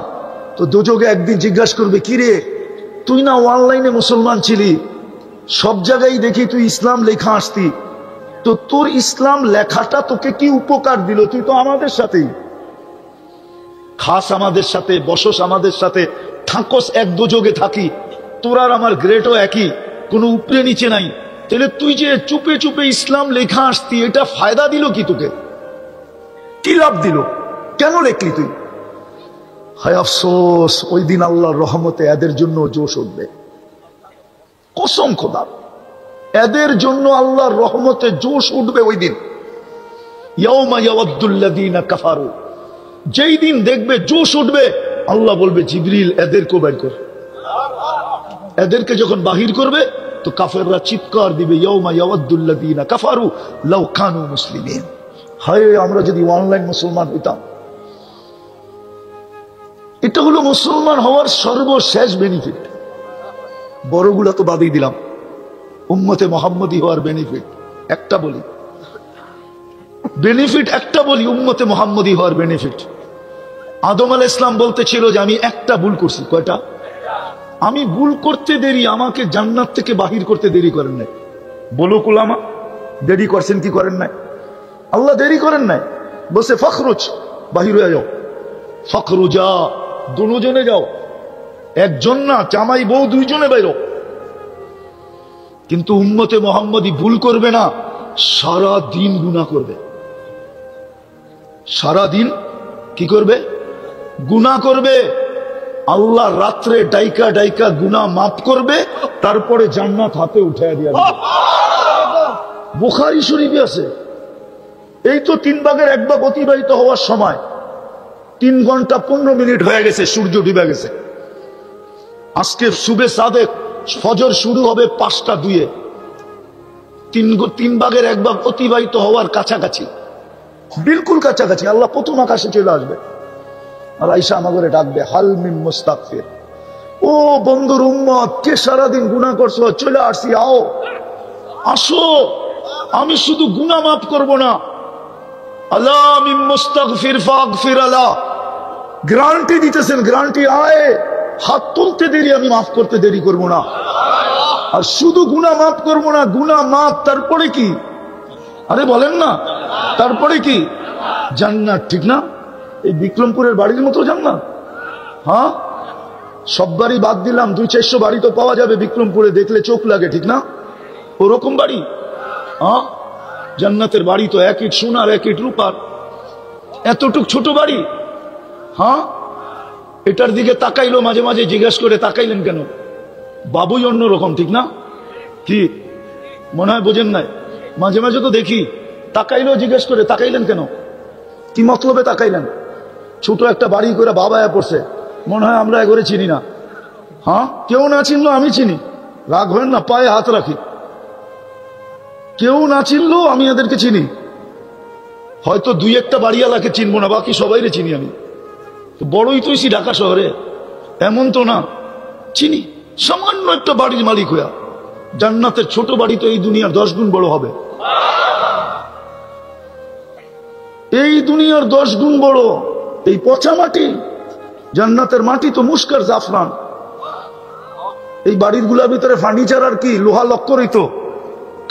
তো দুযোগে একদিন জিজ্ঞাসা করবে, কি রে তুই না অনলাইনে মুসলমান ছিলি, সব জায়গায় দেখি তুই ইসলাম লেখা আসতি, তো তোর ইসলাম লেখাটা তোকে কি উপকার দিল? তুই তো আমাদের সাথেই খাস, আমাদের সাথে বসস, আমাদের সাথে থাকস, এক দুযোগে থাকি, তোর আর আমার গ্রেডও একই, কোনো উপরে নিচে নাই। তাহলে তুই যে চুপে চুপে ইসলাম লেখা আসতি, এটা ফায়দা দিল কি তোকে? কি লাভ দিল? কেন লেখলি তুই? হায় আফসোস, ওই দিন আল্লাহর রহমতে এদের জন্য জোশ উঠবে, কসম খোদা, এদের জন্য আল্লাহর রহমতে জোশ উঠবে ওই দিন। ইয়াউমা ইয়াওয়াদ্দুল্লাযীনা কাফারু, যেই দিন দেখবে জোশ উঠবে, আল্লাহ বলবে জিবরিল এদেরকে বের কর। এদেরকে যখন বাহির করবে তো কাফেররা চিৎকার দিবে, ইয়াউমা ইয়াওয়াদ্দুল্লাযীনা কাফারু লাউ কানু মুসলিমিন। হায় আমরা যদি অনলাইন মুসলমান হইতাম। এটা হলো মুসলমান হওয়ার সর্বশেষ বেনিফিট। বড়গুলা তো বাদই দিলাম, উম্মতে মুহাম্মদী হওয়ার বেনিফিট একটা বলি, বেনিফিট একটা বলি, উম্মতে মুহাম্মদী হওয়ার বেনিফিট। আদম আলাইহিস সালাম বলতেছিল যে আমি একটা ভুল করছি। কয়টা? আমি ভুল করতে দেরি, আমাকে জান্নাত থেকে বাহির করতে দেরি করেন নাই। বলো কুলামা, দেরি করছেন কি করেন নাই? আল্লাহ দেরি করেন নাই, বলছে ফখরুজ, বাহির হয়ে যাও। ফখরুজা, দুজনে যাও, একজন না, জামাই বউ দুইজনে বাইরো। কিন্তু উম্মতে মুহাম্মদী ভুল করবে না, সারা দিন গুনাহ করবে। সারা দিন কি করবে? গুনাহ করবে। আল্লাহ রাত্রে ডাইকা ডাইকা গুনাহ মাফ করবে, তারপরে জান্নাত হাতে উঠায় দিয়া দিবে। বুখারী শরীফে আছে। এই তো 3 ভাগের 1 ভাগ অতিবাহিত হওয়ার সময় 3 ঘন্টা 15 মিনিট হয়ে গেছে, সূর্য ডুবে গেছে। আজকে সুবে সাদেক, ফজর শুরু হবে 5টা 2। 3 ভাগের 1 ভাগ অতিবাহিত হওয়ার কাছাকাছি, বিলকুল কাছাকাছি। আল্লাহ প্রথম আকাশে চলে আসবে, আর আয়েশা আমাকে ডাকবে, হাল মিন মুস্তাগফির। ও বন্ধুর উম্মত, কে সারাদিন গুনাহ করছো, চলে আসছি, আও আসো, আমি শুধু গুনাহ মাফ করব না, আলা মিন মুস্তাগফির ফাগফির আলা, গ্যারান্টি দিতেছেন, গ্যারান্টি। আয়, হাত তুলতে দেরি, আমি মাফ করতে দেরি করব না। আর শুধু গুনাহ মাফ করব না, গুনাহ মাফ, তারপরে কি? আরে বলেন না, তারপরে কি? জান্নাত, ঠিক না? এই বিক্রমপুরের বাড়ির মতো জান্নাত। হ্যাঁ, সব বাড়ি বাদ দিলাম, 200-400 বাড়ি তো পাওয়া যাবে বিক্রমপুরে, দেখলে চোখ লাগে, ঠিক না? ওরকম বাড়ি। হ্যাঁ, জান্নাতের বাড়ি তো 1 ইট সোনার 1 ইট রূপার, এতটুক ছোট বাড়ি। হ্যাঁ, এটার দিকে তাকাইলো, মাঝে মাঝে জিজ্ঞাসা করে, তাকাইলেন কেন? বাবুই অন্যরকম, ঠিক না? কি মনে হয় বোঝেন নাই? মাঝে মাঝে তো দেখি, তাকাইলো, জিজ্ঞেস করে, তাকাইলেন কেন? কি মতলবে তাকাইলেন? ছোট একটা বাড়ি করে বাবা পড়ছে, মনে হয় আমরা এগোরে চিনি না। হ্যাঁ, কেউ না চিনলো আমি চিনি, রাগ হবেন না, পায়ে হাত রাখি। কেউ না চিনলো আমি এদেরকে চিনি। হয়তো 2-1টা বাড়িওয়ালাকে চিনবো না, বাকি সবাইরে চিনি আমি। বড়ই তো হইছি ঢাকা শহরে, এমন তো না, চিনি। সামান্য একটা বাড়ির মালিক হইয়া, জান্নাতের ছোট বাড়ি তো এই দুনিয়ার 10 গুণ বড় হবে। এই দুনিয়ার 10 গুণ বড়। এই পচা মাটি, জান্নাতের মাটি তো মুস্কার জাফরান। এই বাড়ির গুলার ভিতরে ফার্নিচার আর কি, লোহা লক্করই তো,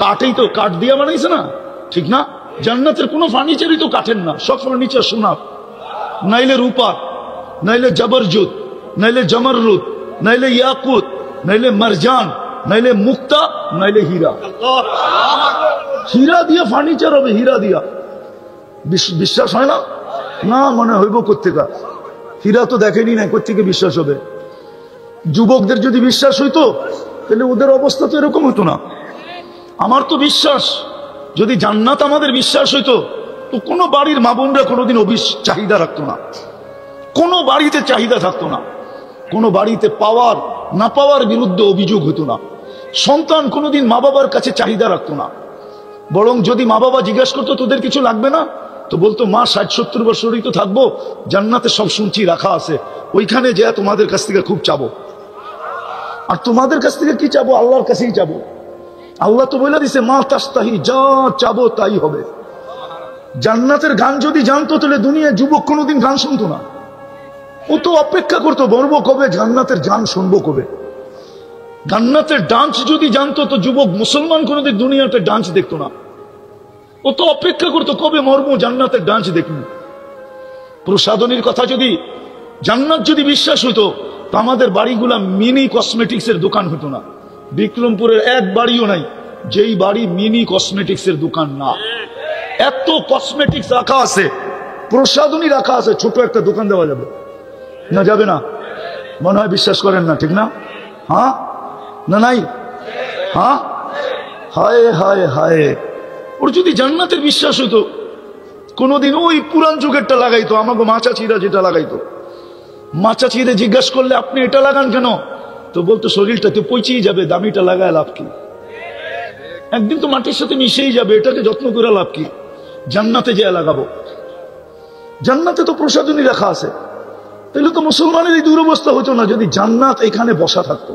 কাঠেই তো, কাঠ দিয়ে বানাইছে না, ঠিক না? জান্নাতের কোনো ফার্নিচারই তো কাঠের না, সব ফার্নিচার সোনার, নাইলে রূপার, নাইলে জবরজুত, নাইলে জমররুদ, নাইলে ইয়াকুত, নাইলে মারজান, নাইলে মুক্তা, নাইলে হীরা। হীরা দিয়া ফার্নিচার হবে, হীরা দিয়া। বিশ্বাস হয় না? না, মনে হইব কোত্থেকা, হীরা তো দেখেনি না, কোত্থেকে বিশ্বাস হবে? যুবকদের যদি বিশ্বাস হইতো তাহলে ওদের অবস্থা তো এরকম হতো না। আমার তো বিশ্বাস, যদি জান্নাত আমাদের বিশ্বাস হইতো তো কোনো বাড়ির মা বোনরা কোনোদিন চাহিদা রাখতো না, কোনো বাড়িতে চাহিদা থাকতো না, কোনো বাড়িতে পাওয়ার না পাওয়ার বিরুদ্ধে অভিযোগ হতো না, সন্তান কোনোদিন মা বাবার কাছে চাহিদা রাখতো না। বরং যদি মা বাবা জিজ্ঞাসা করতো তোদের কিছু লাগবে না, তো বলতো মা 60-70 বছরই তো থাকবো, জান্নাতে সব শুনছি রাখা আছে, ওইখানে যা তোমাদের কাছ থেকে খুব চাবো। আর তোমাদের কাছ থেকে কি চাবো? আল্লাহর কাছেই চাবো। আল্লাহ তো বলে দিছে, মা তাস্তাহি, যা চাবো তাই হবে। জান্নাতের গান যদি জানতো তাহলে দুনিয়ার যুবক কোনোদিন গান শুনতো না, ও তো অপেক্ষা করতো মরবো কবে, জান্নাতের গান শুনবো কবে। জান্নাতের ডান্স যদি জানতো তো যুবক মুসলমান কোনোদিন দুনিয়াতে ডান্স দেখতো না, ও তো অপেক্ষা করতো কবে মরবো, জান্নাতের ডান্স দেখবো। প্রসাদনীর কথা যদি, জান্নাত যদি বিশ্বাস হইতো তো আমাদের বাড়িগুলা মিনি কসমেটিক্স এর দোকান হতো না। বিক্রমপুরের এক বাড়িও নাই যেই বাড়ি মিনি কসমেটিক্স এর দোকান না। এত কসমেটিক্স রাখা আছে, প্রসাদনী রাখা আছে, ছোট একটা দোকান দেওয়া যাবে। না যাবে না? মনে হয় বিশ্বাস করেন না, ঠিক না? হ্যাঁ না নাই? হ্যাঁ, হায় হায় হায়, ওর যদি জান্নাতের বিশ্বাস হতো কোনদিন ওই পুরান যুগেরটা লাগাইতো। আমাকে মাচাচিরা যেটা লাগাইতো, মাচাচিরে জিজ্ঞাসা করলে আপনি এটা লাগান কেন, তো বলতো শরীরটা তো পচিয়ে যাবে, দামিটা লাগায় লাভ কি, একদিন তো মাটির সাথে মিশেই যাবে, এটাকে যত্ন করে লাভ কি, জান্নাতে যে লাগাবো, জান্নাতে তো প্রসাধনী রাখা আছে। তাহলে তো মুসলমানের এই দুরবস্থা হতো না যদি জান্নাত এখানে বসা থাকতো।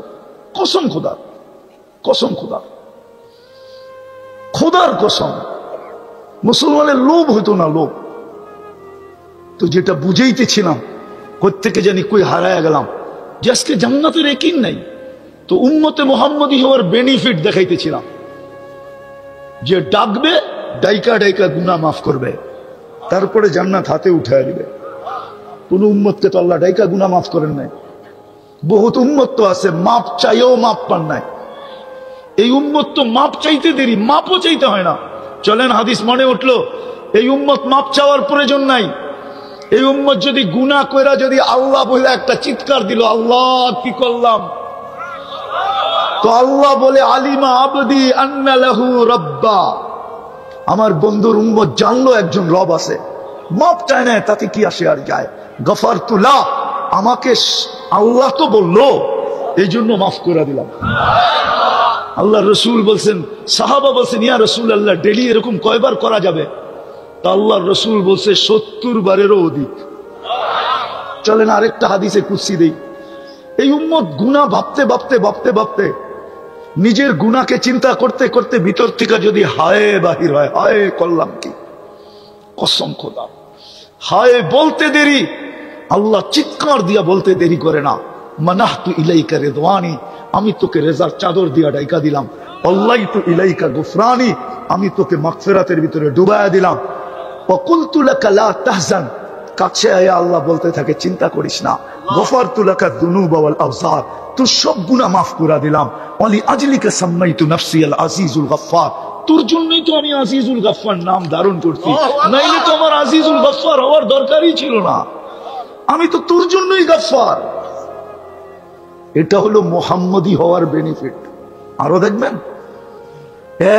কসম খোদা, কসম খোদা, খোদার কসম, মুসলমানের লোভ হইতো না, লোভ। তো যেটা বুঝাইতেছিলাম কোত্থেকে জানি কই হারায় গেলাম, যে আজকে জান্নাতের একিন নাই, তো উম্মতে মুহাম্মদী হওয়ার বেনিফিট দেখাইতেছিলাম, যে ডাকবে ডাইকা ডাইকা গুনাহ মাফ করবে, তারপরে জান্নাত হাতে উঠায় দিবে। কোন উম্মতকে তো আল্লাহ ডাইকা গুনাহ মাফ করেন নাই। বহুত উম্মত তো আছে মাপ চাইও মাপ পান নাই। এই উম্মত তো মাপ চাইতে দেরি, মাপও চাইতে হয় না। চলেন হাদিস মনে উঠলো, এই উম্মত মাপ চাওয়ার প্রয়োজন নাই। এই উম্মত যদি গুনাহ কইরা যদি আল্লাহ বলে একটা চিৎকার দিল, আল্লাহ কি করলাম, তো আল্লাহ বলে আলিমা আবদি আন্না লাহু রাব্বা, আমার বন্ধুর উম্মত জানলো একজন রব আছে, মাপ চায় না, তাতে কি আসে আর যায়। গফারতু লা, আমাকে আল্লাহ তো বললো, এই জন্য মাফ করে দিলাম। আল্লাহ রসুল বলছেন, সাহাবা বলছেন ইয়া রসুল আল্লাহ ডেলি এরকম কয়বার করা যাবে? তা আল্লাহ রসুল বলছে 70 বারেরও অধিক। চলেন আরেকটা হাদিসে কুদসি দেই। এই উম্মত গুনাহ ভাবতে ভাবতে ভাবতে ভাবতে নিজের গুনাহকে চিন্তা করতে করতে ভিতর থেকে যদি হায় বাহির হয়, হায় করলাম কি, কসম খোদা, হায় বলতে দেরি, আল্লাহ চিৎকার দিয়া বলতে দেরি করে না, মানাহতু ইলাইকা রিদওয়ানি, আমি তোকে রেজার চাদর দিয়া ডাইকা দিলাম, আল্লাহতু ইলাইকা গুফরানি, আমি তোকে মাগফিরাতের ভিতরে ডুবায়া দিলাম, ওয়া কুলতু লাকা লা তাহজান, কাছে আয়া আল্লাহ বলতে থাকে চিন্তা করিস না, গফারতু লাকা যুনুবা ওয়াল আওজার, তোর সব গুনাহ মাফ করে দিলাম, ওয়ালি আজলিকা সাম্মাইতু নাফসি আল আজিজুল গফফার, তোর জন্যই তো আমি আজিজুল গফফার নাম ধারণ করছি, নাইলে তো আমার আজিজুল গফফার হওয়ার দরকারই ছিল না, আমি তো তোর জন্যই গফফার। এটা হলো মুহাম্মদী হওয়ার বেনিফিট। আরো দেখবেন,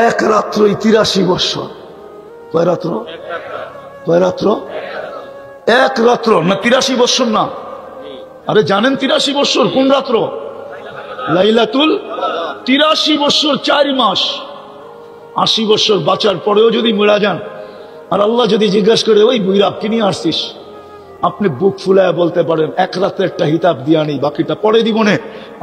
এক রাত্র 83 বছর, কয় রাত্র, কয় রাত্র, এক রাত্র না 83 বছর না, আরে জানেন 83 বছর কোন রাত্র? লাইলাতুল 83 বছর 4 মাস। 80 বছর বাঁচার পরেও যদি মরা যান, আর আল্লাহ যদি জিজ্ঞাসা করে ওই বুইরা কি নিয়ে আসছিস, আপনি বুক ফুলায় বলতে পারেন এক রাত্রে একটা হিসাব দিয়া নেই, বাকিটা পরে দিব নে।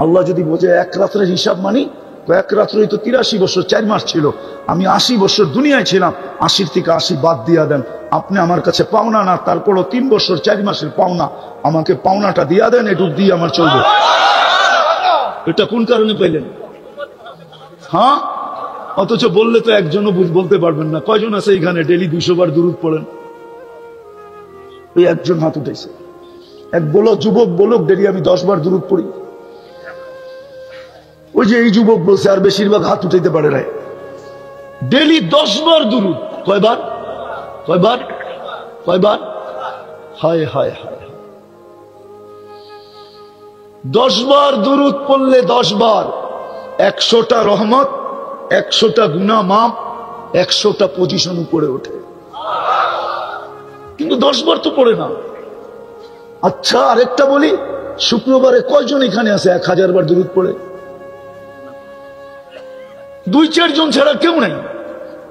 আল্লাহ যদি বোঝে এক রাত্রের হিসাব মানি, তো এক রাত্রেই তো 83 বছর 4 মাস ছিল, আমি 80 বছর দুনিয়ায় ছিলাম, 80 থেকে 80 বাদ দিয়া দেন, আপনি আমার কাছে পাওনা না, তারপরও 3 বছর 4 মাসের পাওনা, আমাকে পাওনাটা দিয়া দেন, এটুক দিয়ে আমার চলবে। এটা কোন কারণে পেলেন? হ্যাঁ, অথচ বললে তো একজনও বলতে পারবেন না। কয়জন আছে এখানে ডেলি 200 বার দুরূদ পড়েন? ওই একজন হাত উঠেছে, এক বলো যুবক বলুক ডেলি আমি 10 বার দুরূদ পড়ি। ওই যে এই যুবক বলছে, আর বেশিরভাগ হাত উঠাইতে পারে না। ডেলি 10 বার দুরূদ, কয়বার, কয়বার, কয়বার, হায় হায় হায়, 10 বার দুরূদ পড়লে 10 বার 100টা রহমত, 100টা গুনাহ মাফ, 100টা পজিশন উপরে ওঠে। কিন্তু 10 বার তো পড়ে না। আচ্ছা আরেকটা বলি, শুক্রবারে কয়জন এখানে আছে 1000 বার দুরূদ পড়ে? 2-4 জন ছাড়া কেউ নাই।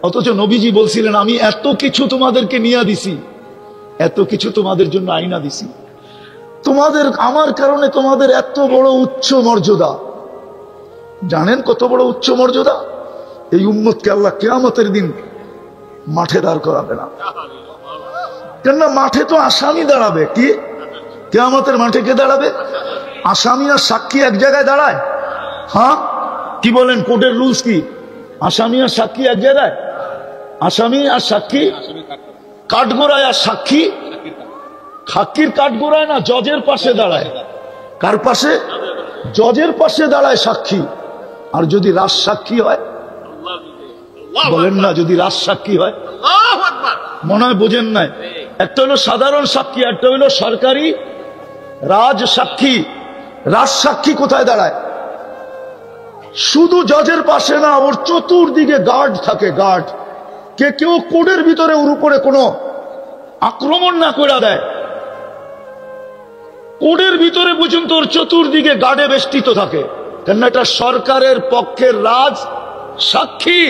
অথচ নবীজি বলছিলেন আমি এত কিছু তোমাদেরকে নিয়ে দিছি, এত কিছু তোমাদের জন্য আইনা দিছি, তোমাদের আমার কারণে তোমাদের এত বড় উচ্চ মর্যাদা। জানেন কত বড় উচ্চ মর্যাদা? এই উম্মতকে আল্লাহ কিয়ামতের দিন মাঠে দাঁড় করাবে না। কেননা মাঠে তো আসামি দাঁড়াবে। কি কিয়ামতের মাঠে কে দাঁড়াবে? আসামি আর সাক্ষী এক জায়গায় দাঁড়ায়? হ্যাঁ, কি বলেন? কোর্টের রুলস কি? আসামি আর সাক্ষী এক জায়গায়? আসামি আর সাক্ষী কাঠগোড়ায়, আর সাক্ষী সাক্ষীর কাঠগোড়ায় না, জজের পাশে দাঁড়ায়। কার পাশে? জজের পাশে দাঁড়ায় সাক্ষী। আর যদি রাজ সাক্ষী হয়, বলেন না, যদি রাজ সাক্ষী হয়, মনে হয় বোঝেন নাই। একটা হলো সাধারণ সাক্ষী, একটা হলো সরকারি রাজসাক্ষী কোথায় দাঁড়ায়? শুধু জজের পাশে না, ওর চতুর্দিকে গার্ড থাকে, গার্ড। কেউ কোর্টের ভিতরে ওর উপরে কোনো আক্রমণ না করে দেয়, কোর্টের ভিতরে পর্যন্ত ওর চতুর্দিকে গার্ডে বেষ্টিত থাকে। কেন? এটা সরকারের পক্ষের রাজ সাক্ষী।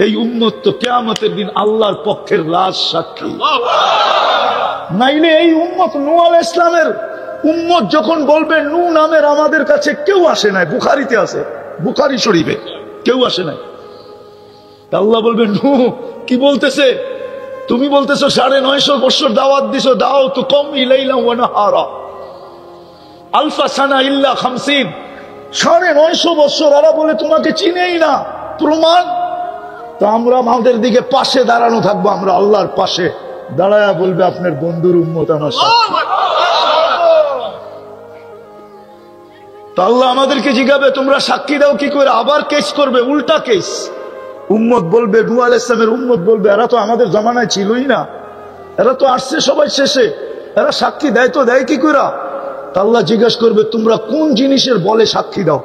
এই উম্মত তো কিয়ামতের দিন আল্লাহর পক্ষের রাজ সাক্ষী। নাইলে এই উম্মত নূহ আলাইহিস সালামের উম্মত যখন বলবে নূহ নামের আমাদের কাছে কেউ আসে নাই, বুখারীতে আছে, বুখারী শরীফে কেউ আসে নাই, আল্লাহ বলবে নূহ কি বলতেছে? তুমি বলতেছো 950 বছর দাওয়াত দিছো, দাও তো কম লাইলা ওয়া নাহারা আলফা সানা ইল্লা 50, 950 বছর। ওরা বলে তোমাকে চিনেই না, প্রমাণ? তো আমরা আমাদের দিকে পাশে দাঁড়ানো থাকবো, আমরা আল্লাহর পাশে দাঁড়ায়া বলবে আপনার বন্ধুর উম্মত আমার সাথে। তো আল্লাহ আমাদেরকে জিজ্ঞাবে তোমরা সাক্ষী দাও কি করে? আবার কেস করবে, উল্টা কেস। উম্মত বলবে, নূহ আলাইহিস সালামের উম্মত বলবে এরা তো আমাদের জামানায় ছিলই না, এরা তো আসছে সবাই শেষে, এরা সাক্ষী দেয় তো দেয় কি করে? তা আল্লাহ জিজ্ঞাসা করবে তোমরা কোন জিনিসের বলে সাক্ষী দাও?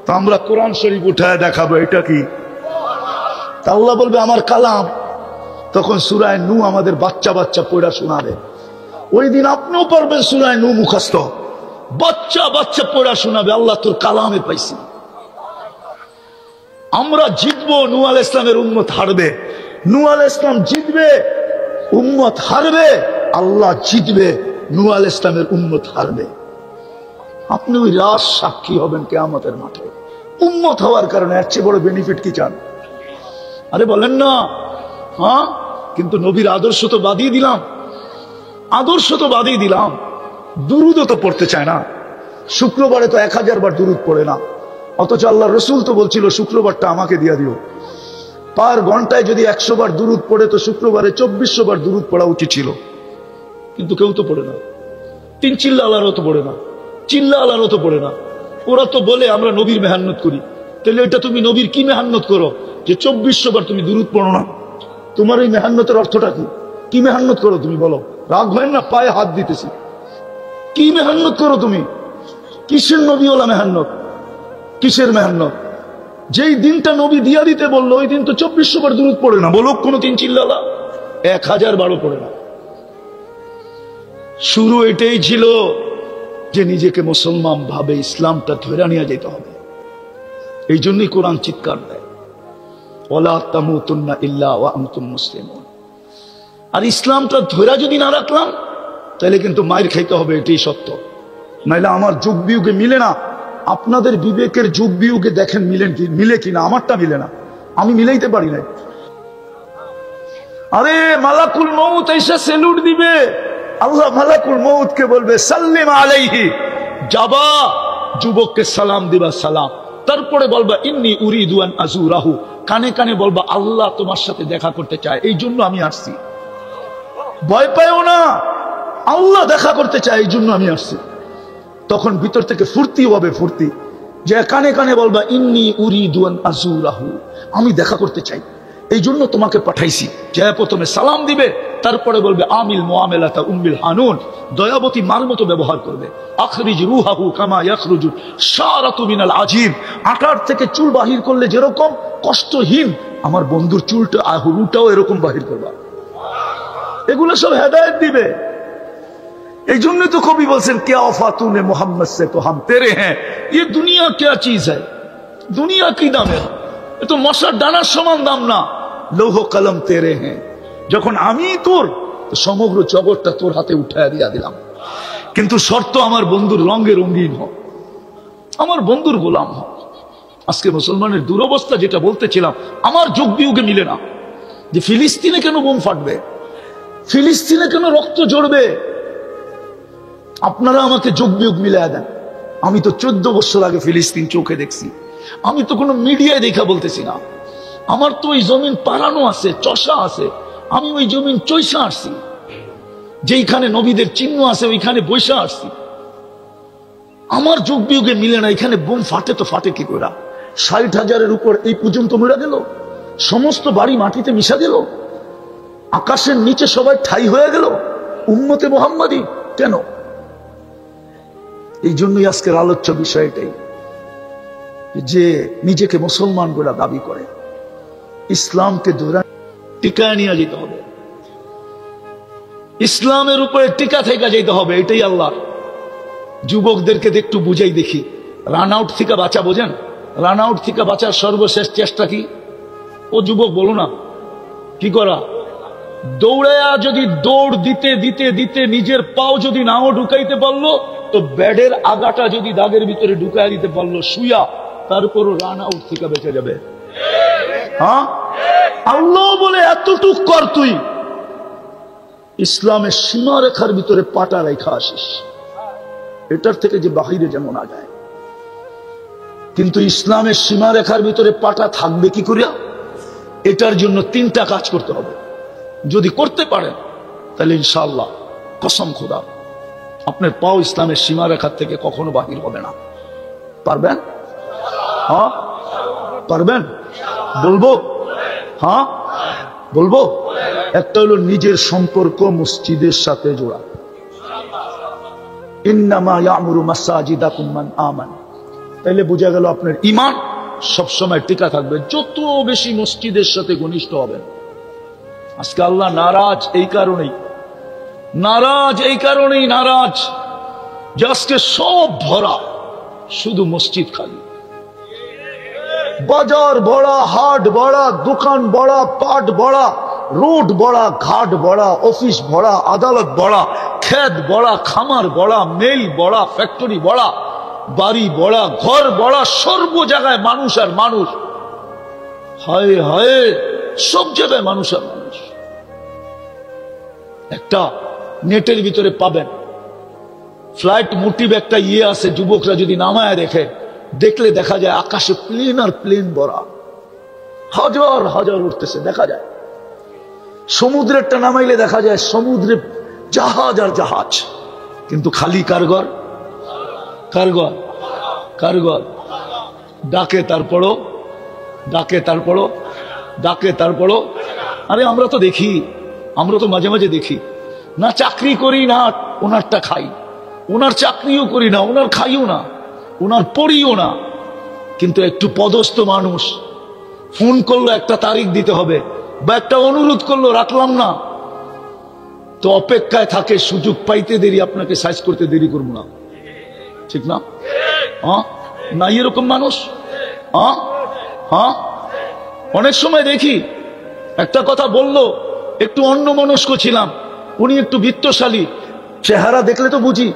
তা আমরা কোরআন শরীফ উঠায় দেখাবো এটা কি। তা আল্লাহ বলবে আমার কালাম। তখন সূরা নূহ আমাদের বাচ্চা বাচ্চা পড়া শোনাবে। ওই দিন আপনিও পারবেন সূরা নূহ মুখস্থ, বাচ্চা বাচ্চা পড়া শোনাবে, আল্লাহ তোর কালামে পাইছি। আমরা জিতবো, নূহ আলাইহিস সালামের উম্মত হারবে। নূহ আলাইহিস সালাম জিতবে, উম্মত হারবে। আল্লাহ জিতবে, নূহ আলাইহিস সালামের উম্মত হারবে। আপনি ওই রাজ সাক্ষী হবেন কিয়ামতের মাঠে। উম্মত হওয়ার কারণে এর চেয়ে বড় বেনিফিট কি চান? আরে বলেন না। হ্যাঁ, কিন্তু নবীর আদর্শ তো বাদিয়ে দিলাম, আদর্শ তো বাদিয়ে দিলাম। দুরুদও তো পড়তে চায় না, শুক্রবারে তো 1000 বার দুরুদ পড়ে না। অথচ আল্লাহ রসুল তো বলছিল শুক্রবারটা আমাকে দিয়ে দিও। পার ঘন্টায় যদি 100 বার দুরুদ পড়ে তো শুক্রবারে 2400 বার দুরুদ পড়া উচিত ছিল, কিন্তু কেউ তো পড়ে না। 3 চিল্লা আল্লাহরও তো পড়ে না, চিল্লা আল্লাহরও তো পড়ে না। ওরা তো বলে আমরা নবীর মেহান্নত করি। তাহলে এটা তুমি নবীর কি মেহান্নত করো যে 2400 বার তুমি দুরুদ পড়ো না? তোমার এই মেহান্নতের অর্থটা কি? কি মেহান্নত করো তুমি বলো? রাগ হয় না? পায়ে হাত দিতেছি। কি মেহান্নত করো তুমি? কিসের নবীওয়ালা মেহান্নত? কিসের মেহান্নত? যেই দিনটা নবী দিয়া দিতে বললো ওই দিন তো 2400 বার দুরুদ পড়ে না। বলো কোনো 3 চিল্লালা 1000 বারও পড়ে না। শুরু এটাই ছিল যে নিজেকে মুসলমান ভাবে ইসলামটা ধরে নিয়ে যেতে হবে। এই জন্যই কোরআন চিৎকার দেয়, ওয়ালা তামুতুন্না ইল্লা ওয়া আনতুম মুসলিমুন। আর ইসলামটা ধরে যদি না রাখলাম তাহলে কিন্তু মায়ের খাইতে হবে, এটাই সত্য। নাইলে আমার যুগ বিয়োগে মিলে না। আপনাদের বিবেকের যুগ বিয়োগে দেখেন মিলে কিনা। আমারটা মিলে না, আমি মিলাইতে পারি না। আরে মালাকুল মউত এসে সেলুট দিবে, আল্লাহ মালাকুল মউতকে বলবে সাল্লিম আলাইহি, যাবা যুবককে সালাম দিবা, সালাম। তারপরে বলবা ইন্নী উরিদু আন আযুরাহু, কানে কানে বলবা আল্লাহ তোমার সাথে দেখা করতে চায়, এই জন্য আমি আসছি। ভয় পাইও না, আল্লাহ দেখা করতে চায়, এই জন্য আমি আসছি। তখন ভিতর থেকে ফুর্তি হবে, ফুর্তি, যে কানে কানে বলবা ইন্নী উরিদু আন আযুরাহু, আমি দেখা করতে চাই, এই জন্য তোমাকে পাঠাইছি। যে প্রথমে সালাম দিবে, তারপরে বলবে আমিল মুআমালাতা উম্মিল হানুন, দয়াবতী মার মতো ব্যবহার করবে। আখরিজ রুহাহু কামা ইয়াখরুজু শারাতু মিনাল আজিম, আটার থেকে চুল বাহির করলে যেরকম কষ্টহীন, আমার বন্ধুর চুলটা রুটাও এরকম বাহির করবা। এগুলো সব হেদায়েত দিবে। এই জন্যই তো কবি বলছেন क्या औफातूने मोहम्मद से तो हम तेरे हैं, ये दुनिया क्या चीज है, दुनिया की दाम है, ये तो মশার ডানার সমান দাম না। লৌহ কলম তেরে হ্যাঁ, যখন আমি তোর, তো সমগ্র জগৎটা তোর হাতে উঠায় দিয়া দিলাম। কিন্তু শর্ত আমার বন্ধুর রঙে রঙিন হোক, আমার বন্ধুর গোলাম হোক। আজকে মুসলমানের দুরবস্থা যেটা বলতেছিলাম, আমার যোগ বিয়োগে মিলে না। যে ফিলিস্তিনে কেন বোম ফাটবে, ফিলিস্তিনে কেন রক্ত ঝরবে? আপনারা আমাকে যোগ বিয়োগ মিলিয়ে দেন। আমি তো 14 বছর আগে ফিলিস্তিন চোখে দেখছি। আমি তো কোনো মিডিয়ায় দেখা বলতেছি না। আমার তো ওই জমিন পারানো আছে, চষা আছে। আমি ওই জমিন চৈষা আসছি, যেইখানে নবীদের চিহ্ন আছে ওইখানে বৈশা আসছি। আমার যোগ বিয়োগে মিলে না। এখানে বোম ফাটে তো ফাটে কি করে? 60,000-এর উপর এই পর্যন্ত মরে গেল, সমস্ত বাড়ি মাটিতে মিশা গেল, আকাশের নিচে সবাই ঠাই হয়ে গেল। উম্মতে মুহাম্মাদি কেন? এই জন্যই আজকের আলোচ্য বিষয় এটাই, যে নিজেকে মুসলমান বলে দাবি করে, ইসলামকে ধরে টিকায় নিয়ে যেতে হবে, ইসলামের উপরে টিকা থেকে যেতে হবে, এটাই আল্লাহ। যুবকদেরকে একটু বুঝাই দেখি, রান আউট থেকে বাঁচা, বোঝেন? রান আউট থেকে বাঁচার সর্বশেষ চেষ্টা কি? ও যুবক বলো না, কি করা? দৌড়ায়া যদি দৌড় দিতে দিতে দিতে নিজের পাও যদি নাও ঢুকাইতে পারলো, তো ব্যাডের আগাটা যদি দাগের ভিতরে ঢুকাই দিতে পারলো শুয়া, তারপরও রান আউট থেকে বেঁচে যাবে। হ্যাঁ, আল্লাহ বলে এতটুক কর, তুই ইসলামের সীমারেখার ভিতরে পাটা রেখা আসিস, এটার থেকে যে বাহিরে যেন না যায়। কিন্তু ইসলামের সীমারেখার ভিতরে পাটা থাকবে কি করিয়া? এটার জন্য তিনটা কাজ করতে হবে। যদি করতে পারেন তাহলে ইনশাআল্লাহ, কসম খোদা, আপনার পাও ইসলামের সীমারেখার থেকে কখনো বাহির হবে না। পারবেন? হ্যাঁ পারবেন? বলবো? হ্যাঁ বলবো। একটা হলো নিজের সম্পর্ক মসজিদের সাথে জোড়া। ইন্নামা ইয়ামুরু মাসাজিদাকুম মান আমান। তাইলে বোঝা গেল আপনার ঈমান সবসময় টিকা থাকবে যত বেশি মসজিদের সাথে ঘনিষ্ঠ হবেন। আজকে আল্লাহ নারাজ এই কারণেই, নারাজ যে আজকে সব ভরা, শুধু মসজিদ খালি। বাজার বড়া, হাট বড়া, দোকান বড়া, পাট বড়া, রোড বড়া, ঘাট বড়া, অফিস বড়া, আদালত বড়া, ক্ষেত বড়া, খামার বড়া, মেল বড়া, ফ্যাক্টরি বড়া, বাড়ি বড়া, ঘর বড়া, সর্ব জায়গায় মানুষ আর মানুষ। হায় হায়, সব জায়গায় মানুষ আর মানুষ। একটা নেটের ভিতরে পাবেন ফ্লাইট মোটিভ একটা আছে, যুবকরা যদি নামায় দেখে, দেখলে দেখা যায় আকাশে প্লেন আর প্লেন ভরা, হাজার হাজার উঠতেছে দেখা যায়। সমুদ্রেরটা নামাইলে দেখা যায় সমুদ্রে জাহাজ আর জাহাজ, কিন্তু খালি কারগর, কারগর, কারগর। ডাকে তারপরও, ডাকে তারপরও, ডাকে তারপরও। আরে আমরা তো দেখি, আমরা তো মাঝে মাঝে দেখি না, চাকরি করি না ওনারটা খাই, ওনার চাকরিও করি না, ওনার খাইও না, ওনার পড়িও না, কিন্তু একটু পদস্থ মানুষ ফোন করলো একটা তারিখ দিতে হবে, বা একটা অনুরোধ করলো রাখলাম না, তো অপেক্ষায় থাকে, সুযোগ পাইতে দেরি, আপনাকে সাইজ করতে দেরি করবো না, ঠিক না? হ্যাঁ না, এরকম মানুষ। হ্যাঁ হ্যাঁ, অনেক সময় দেখি একটা কথা বললো, একটু অন্যমনস্ক ছিলাম, উনি একটু বিত্তশালী, চেহারা দেখলে তো বুঝি,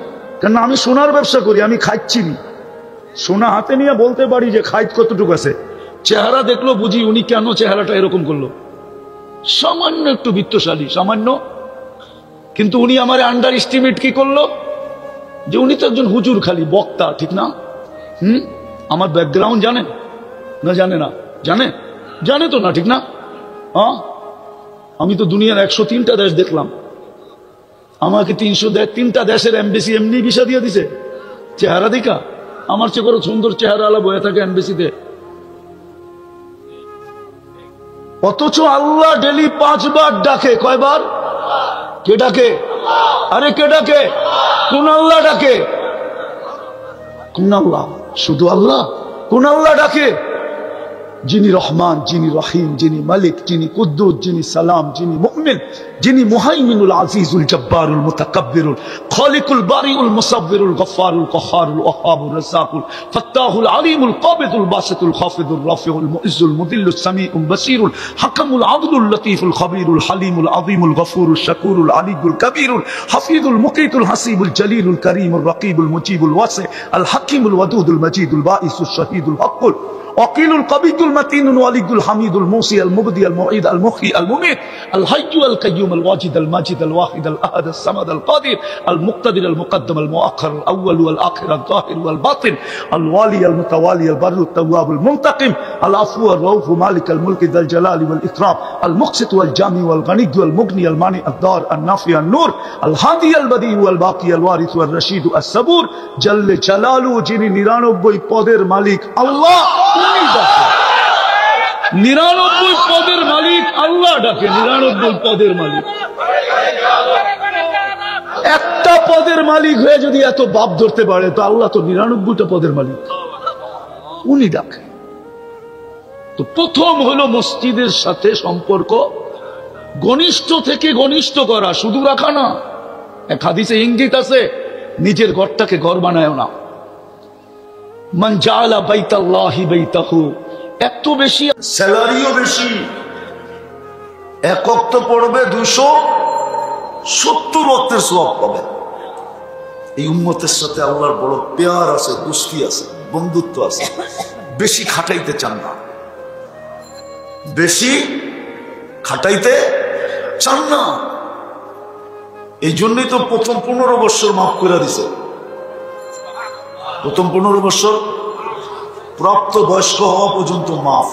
কেন আমি সোনার ব্যবসা করি, আমি খাইছি, সোনা হাতে নিয়ে বলতে পারি যে খাইত কতটুকু আছে। চেহারা দেখলো বুঝি উনি কেন চেহারাটা এরকম করলো, সামান্য একটু বিত্তশালী, সামান্য। কিন্তু উনি আমার আন্ডার এস্টিমেট কি করলো, যে উনি তো একজন হুজুর, খালি বক্তা, ঠিক না? আমার ব্যাকগ্রাউন্ড জানে না? জানে না? জানে? জানে তো না, ঠিক না? হ্যাঁ, আমি তো দুনিয়ার 103টা দেশ দেখলাম, আমাকে 303টা দেশের এমবেসি এমনি ভিসা দিয়ে দিছে চেহারা দেখা। আমার চেয়ে বড় সুন্দর চেহারা আলা বয়ে থাকে এমবেসিতে, অথচ আল্লাহ ডেলি 5 বার ডাকে। কয়বার? কে ডাকে? আরে কে ডাকে? কোন আল্লাহ ডাকে? কোন আল্লাহ? শুধু আল্লাহ? কোন আল্লাহ ডাকে? যিনি রহমান, যিনি রহিম, যিনি মালিক, যিনি কুদ্দুস, যিনি সালাম, যিনি মুমিন, যিনি মুহাইমিনুল আজিজুল জব্বারুল মুতাকাব্বিরুল খালিকুল বারিউল মুসাব্বিরুল গফফারুল কহারুল ওয়াহাবুর রাজ্জাকুল ফাত্তাহুল আলিমুল কাবিদুল বাসিতুল খাফিদুর রাফিউল মুইজ্জুল মুদিল্লুস সামিউল বাসিরুল হাকামুল আদলুল লতীফুল খবীরুল হালিমুল আযীমুল গফুরুল শাকুরুল আলিয়ুল কবীরুল হাফিজুল মুকিতুল হাসিবুল জলিলুল করিমুল রকিবুল মুজিবুল ওয়াসি আল হাকিমুল ওয়াদুদুল মজিদুল বাঈসুশ শাহীদুল হকুল وقيل القبيض المتين الولي الحميد الموصي المبدي المعيد المحيي المميت الحي القيوم الواجد الماجد الواحد الاحد الصمد القادر المقتدر المقدم المؤخر الاول والاخر الظاهر والباطن الوالي المتوالي البر التواب المنتقم العفو الرؤوف مالك الملك ذا الجلال والاكرام المقسط والجامع والغني والمغني المانع الدار النافع النور الهادي البديع والباقي الوارث والرشيد الصبور جل جلاله যিনি 99 পদের মালিক আল্লাহ। 99 পদের মালিক আল্লাহ ডাকে, 99 পদের মালিক। একটা পদের মালিক হয়ে যদি এত বাপ ধরতে পারে, তো আল্লাহ তো 99টা পদের মালিক, উনি ডাকে। তো প্রথম হলো মসজিদের সাথে সম্পর্ক ঘনিষ্ঠ থেকে ঘনিষ্ঠ করা, শুধু রাখা না। এক হাদিসে ইঙ্গিত আছে, নিজের ঘরটাকে ঘর বানায় না। মান জাআলা বাইতাল্লাহি বাইতাহু, এত বেশি স্যালারিও বেশি, এক ওয়াক্ত পড়বে 270 ওয়াক্তের সওয়াব পাবে। এই উম্মতের সাথে আল্লাহর বড় প্যার আছে, দোস্তি আছে, বন্ধুত্ব আছে। বেশি খাটাইতে চান না, বেশি খাটাইতে চান না। এই জন্যই তো প্রথম 15 বছর মাফ করে দিছে। প্রথম 15 বছর প্রাপ্ত বয়স্ক হওয়া পর্যন্ত মাফ।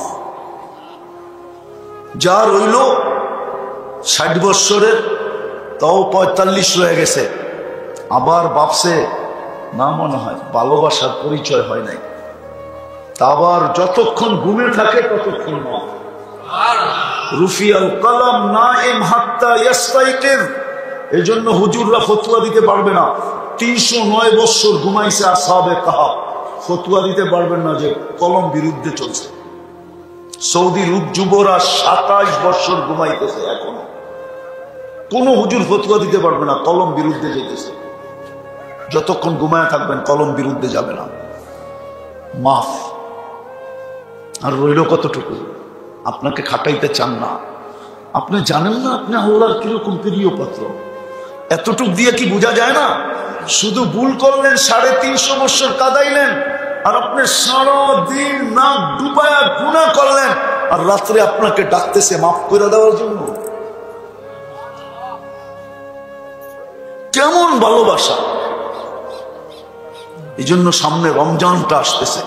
যা রইল 60 বছরের, তাও 45 রয়ে গেছে, আবার ভাবছে না মনে হয় ভালোবাসার পরিচয় হয় নাই, তা আবার যতক্ষণ ঘুমে থাকে ততক্ষণ মাফ। রুফিয়াল কলম নাইম হাত্তা ইয়াস্তাইকির। এই জন্য হুজুররা ফতোয়া দিতে পারবে না। 309 বছর ঘুমাইছে আসহাবে কাহাফ, ফতোয়া দিতে পারবেন না যে কলম বিরুদ্ধে চলছে। সৌদির যুবরা 27 বছর ঘুমাইতেছে, এখনো কোন হুজুর ফতোয়া দিতে পারবে না কলম বিরুদ্ধে যেতেছে। যতক্ষণ ঘুমায় থাকবেন কলম বিরুদ্ধে যাবে না, মাফ। আর রইল কতটুকু? আপনাকে খাটাইতে চান না, আপনি জানেন না আপনি আল্লাহর কিরকম প্রিয় পাত্র। এতটুক দিয়ে কি বোঝা যায় না? শুধু ভুল করলেন, 350 বছর কাদাইলেন, আর আপনি সারা দিন নাক ডুবায়া গুনাহ করলেন, আর রাত্রে আপনাকে ডাকতেছে মাফ করে দেওয়ার জন্য। কেমন ভালোবাসা! এই জন্য সামনে রমজানটা আসতেছে,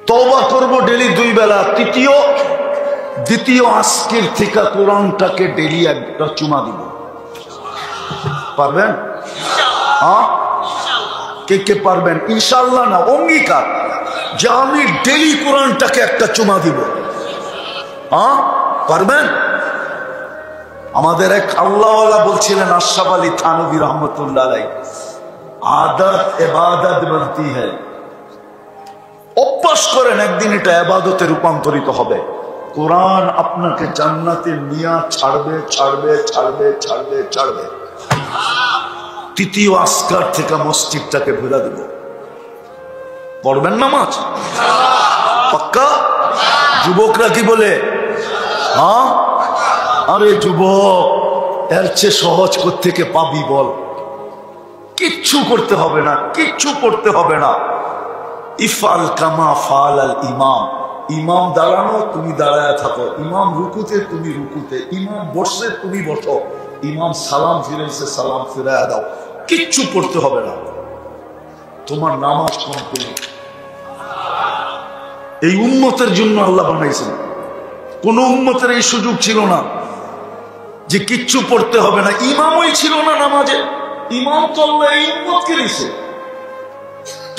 তওবা করব ডেলি 2 বেলা। দ্বিতীয় আজকের থেকে কোরআনটাকে ডেলি একটা চুমা দিব। পারবেন? হ্যাঁ, কে কে পারবেন? ইনশাআল্লাহ না, অঙ্গীকার যে আমি ডেলি কোরআনটাকে একটা চুমা দিব। হ্যাঁ, পারবেন? আমাদের এক আল্লাহওয়ালা বলছিলেন, আশরাফ আলী থানভী রহমতুল্লাহ আলাইহি, আদত ইবাদত বনতি হ্যায়। অভ্যাস করেন, একদিন এটা ইবাদতে রূপান্তরিত হবে। কোরআন আপনাকে জান্নাতে নিয়ে ছাড়বে ছাড়বে ছাড়বে ছাড়বে ছাড়বে। তৃতীয় আসকার থেকে মসজিদটাকে ভেড়া দিব। পড়বেন নামাজ পাক্কা? যুবকরা কি বলে? হ্যাঁ, আরে যুবক, এর চেয়ে সহজ কোত্থেকে পাবি বল? কিচ্ছু করতে হবে না, কিচ্ছু করতে হবে না। ইফআল কামা ফাআলাল ইমাম। ইমাম দাঁড়ানো, তুমি দাঁড়ায় থাকো। ইমাম রুকুতে, তুমি রুকুতে। ইমাম বসে, তুমি বসো। ইমাম সালাম ফিরেছে, সালাম ফিরায় দাও। কিচ্ছু পড়তে হবে না, তোমার নামাজ কমপ্লিট। এই উম্মতের জন্য আল্লাহ বানাইছেন। কোন উম্মতের এই সুযোগ ছিল না যে কিচ্ছু পড়তে হবে না। ইমামই ছিল না নামাজে, ইমাম তো আল্লাহ এই উম্মতকে দিয়েছে